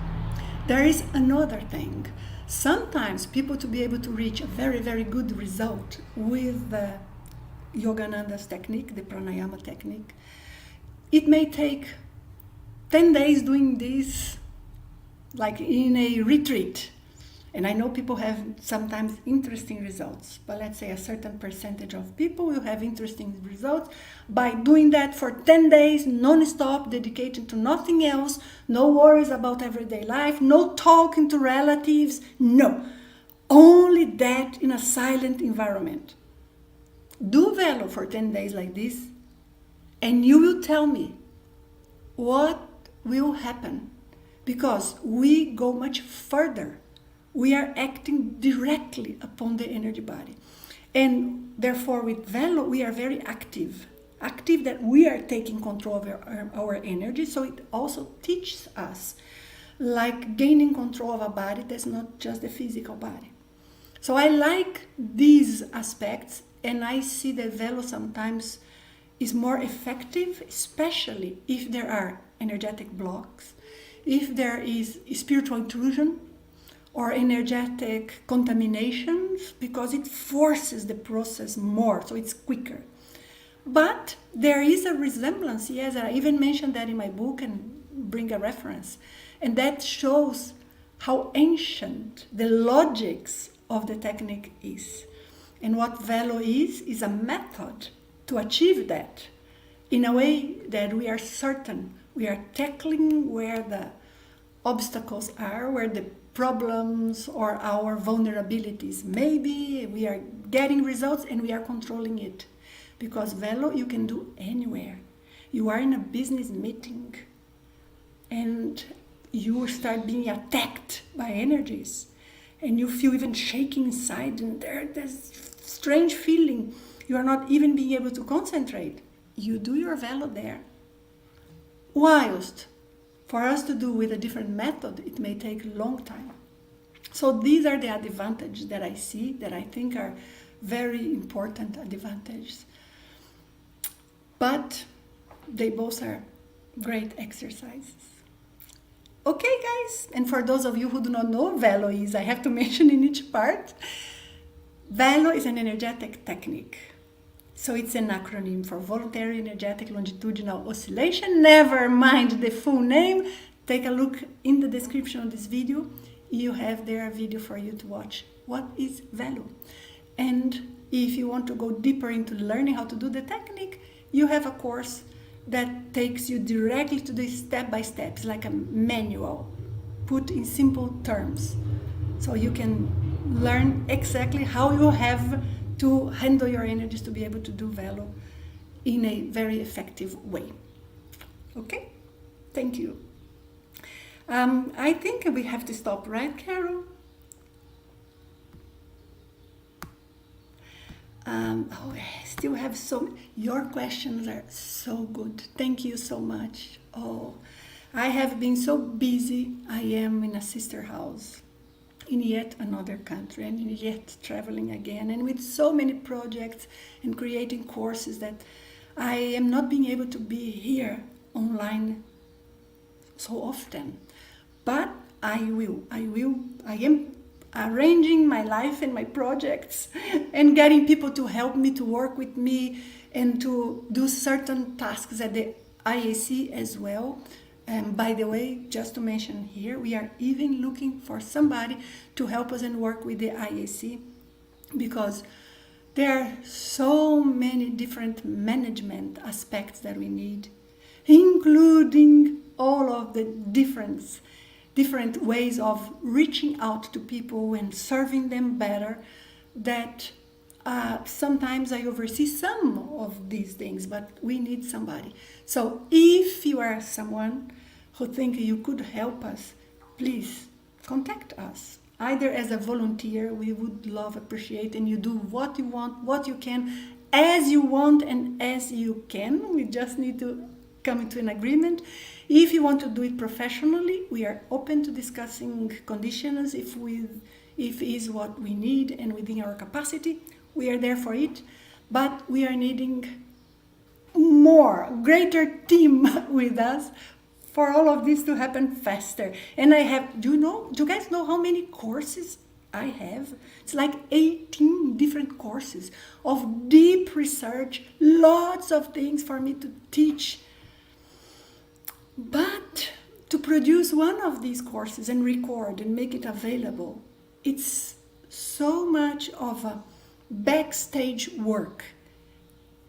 There is another thing. Sometimes people to be able to reach a very, very good result with the Yogananda's technique, the pranayama technique, it may take 10 days doing this, like in a retreat. And I know people have sometimes interesting results, but let's say a certain percentage of people will have interesting results by doing that for 10 days, non-stop, dedicated to nothing else, no worries about everyday life, no talking to relatives, no. Only that in a silent environment. Do Velo for 10 days like this, and you will tell me what will happen, because we go much further. We are acting directly upon the energy body. And therefore with Velo, we are very active. Active that we are taking control of our energy. So it also teaches us like gaining control of a body that's not just the physical body. So I like these aspects, and I see that Velo sometimes is more effective, especially if there are energetic blocks, if there is spiritual intrusion, or energetic contaminations, because it forces the process more, so it's quicker. But there is a resemblance, yes, I even mentioned that in my book and bring a reference, and that shows how ancient the logics of the technique is. And what Velo is a method to achieve that in a way that we are certain we are tackling where the obstacles are, where the problems or our vulnerabilities. Maybe we are getting results and we are controlling it. Because Velo you can do anywhere. You are in a business meeting and you start being attacked by energies and you feel even shaking inside, and there's strange feeling. You are not even being able to concentrate. You do your Velo there. Whilst for us to do with a different method, it may take a long time. So these are the advantages that I see, that I think are very important advantages. But they both are great exercises. Okay, guys, and for those of you who do not know what Velo is, I have to mention in each part. Velo is an energetic technique. So it's an acronym for Voluntary Energetic Longitudinal Oscillation. Never mind the full name. Take a look in the description of this video. You have there a video for you to watch. What is Velo? And if you want to go deeper into learning how to do the technique, you have a course that takes you directly to the step-by-step. It's like a manual, put in simple terms. So you can learn exactly how you have to handle your energies to be able to do Velo in a very effective way. Okay? Thank you. I think we have to stop, right, Carol? I still have your questions are so good. Thank you so much. Oh, I have been so busy. I am in a sister house in yet another country and yet traveling again, and with so many projects and creating courses that I am not being able to be here online so often. But I am arranging my life and my projects and getting people to help me, to work with me, and to do certain tasks at the IAC as well. And by the way, just to mention here, we are even looking for somebody to help us and work with the IAC, because there are so many different management aspects that we need, including all of the different ways of reaching out to people and serving them better, that sometimes I oversee some of these things, but we need somebody. So if you are someone who think you could help us, please contact us. Either as a volunteer, we would love, appreciate, and you do what you want, what you can, as you want and as you can. We just need to come into an agreement. If you want to do it professionally, we are open to discussing conditions if is what we need and within our capacity. We are there for it, but we are needing greater team with us for all of this to happen faster. And I have, do you guys know how many courses I have? It's like 18 different courses of deep research, lots of things for me to teach. But to produce one of these courses and record and make it available, it's so much of a backstage work.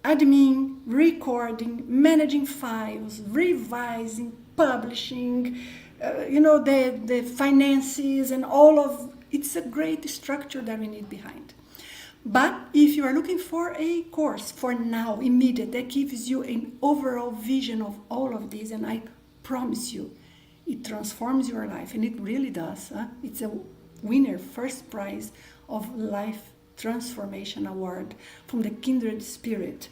Admin, recording, managing files, revising, publishing, the finances and all of, it's a great structure that we need behind. But if you are looking for a course for now, immediate, that gives you an overall vision of all of this, and I promise you, it transforms your life, and it really does. It's a winner, first prize of Life Transformation Award from the Kindred Spirit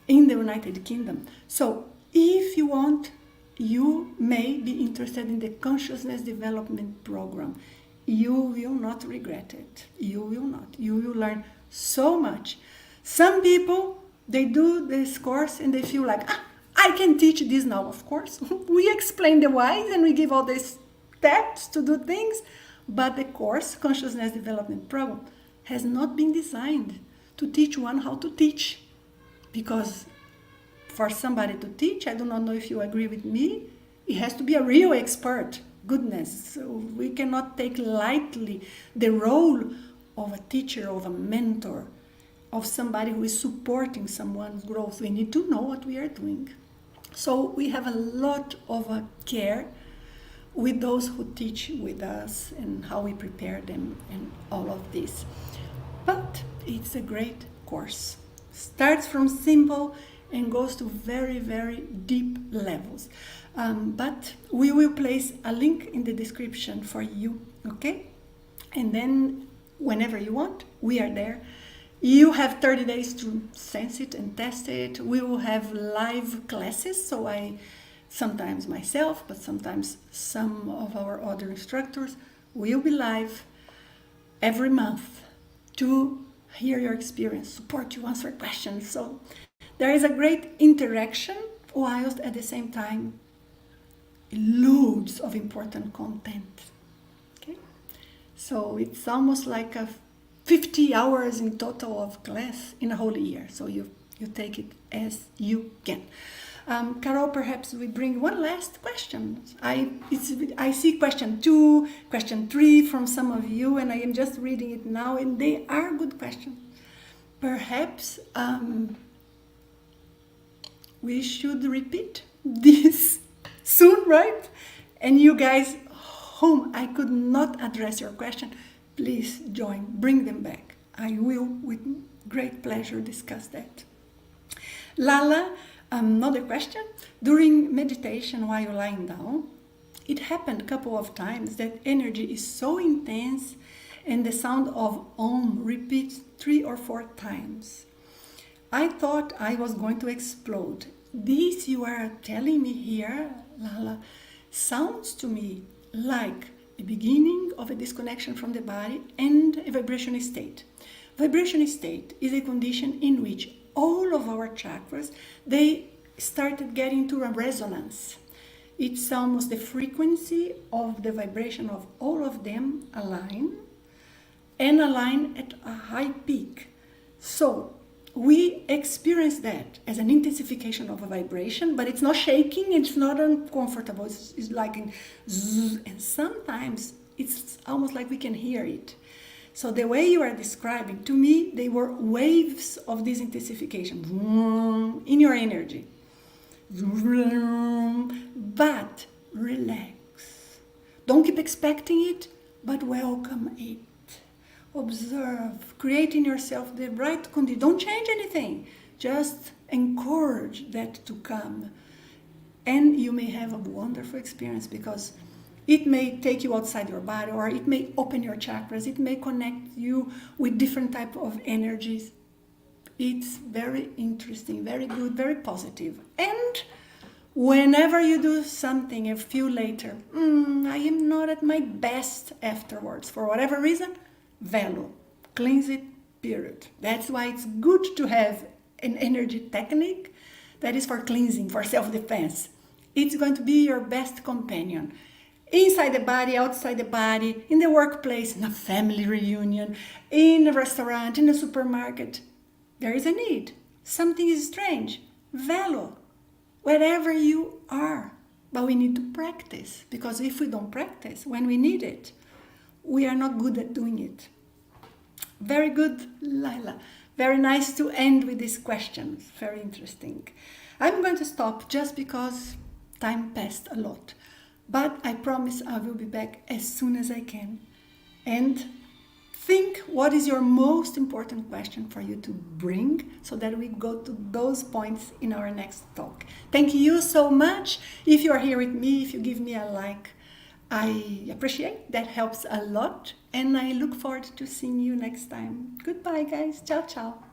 in the United Kingdom. So if you want, you may be interested in the Consciousness Development Program. You will not regret it. You will not. You will learn so much. Some people, they do this course and they feel like, I can teach this now. Of course, we explain the whys and we give all the steps to do things, but the course, Consciousness Development Program, has not been designed to teach one how to teach. Because for somebody to teach, I do not know if you agree with me, it has to be a real expert. Goodness, so we cannot take lightly the role of a teacher, of a mentor, of somebody who is supporting someone's growth. We need to know what we are doing. So we have a lot of care with those who teach with us and how we prepare them and all of this. But it's a great course. Starts from simple and goes to very, very deep levels. But we will place a link in the description for you, okay? And then whenever you want, we are there. You have 30 days to sense it and test it. We will have live classes, so I sometimes myself, but sometimes some of our other instructors will be live every month to hear your experience, support you, answer questions. So there is a great interaction, whilst at the same time loads of important content. Okay, so it's almost like a 50 hours in total of class in a whole year. So you take it as you can. Carol, perhaps we bring one last question. I see question 2, question 3 from some of you, and I am just reading it now, and they are good questions. Perhaps we should repeat this soon, right? And you guys, whom I could not address your question, please join, bring them back. I will, with great pleasure, discuss that. Lala, another question. During meditation while lying down, it happened a couple of times that energy is so intense and the sound of Om repeats 3 or 4 times. I thought I was going to explode. This you are telling me here, Lala, sounds to me like the beginning of a disconnection from the body and a vibration state. Vibration state is a condition in which all of our chakras, they started getting to a resonance. It's almost the frequency of the vibration of all of them align. and align at a high peak. So we experience that as an intensification of a vibration, but it's not shaking, it's not uncomfortable, it's like in zzz, and sometimes it's almost like we can hear it. So the way you are describing, to me, they were waves of this intensification in your energy. But relax. Don't keep expecting it, but welcome it. Observe, create in yourself the right condition. Don't change anything. Just encourage that to come. And you may have a wonderful experience, because it may take you outside your body, or it may open your chakras. It may connect you with different type of energies. It's very interesting, very good, very positive. And whenever you do something and feel later, I am not at my best afterwards, for whatever reason, value, cleanse it, period. That's why it's good to have an energy technique that is for cleansing, for self-defense. It's going to be your best companion. Inside the body, outside the body, in the workplace, in a family reunion, in a restaurant, in a supermarket. There is a need. Something is strange. Value. Wherever you are. But we need to practice. Because if we don't practice, when we need it, we are not good at doing it. Very good, Laila. Very nice to end with this question. Very interesting. I'm going to stop just because time passed a lot. But I promise I will be back as soon as I can. And think what is your most important question for you to bring, so that we go to those points in our next talk. Thank you so much. If you are here with me, if you give me a like, I appreciate, that helps a lot, and I look forward to seeing you next time. Goodbye, guys. Ciao, ciao.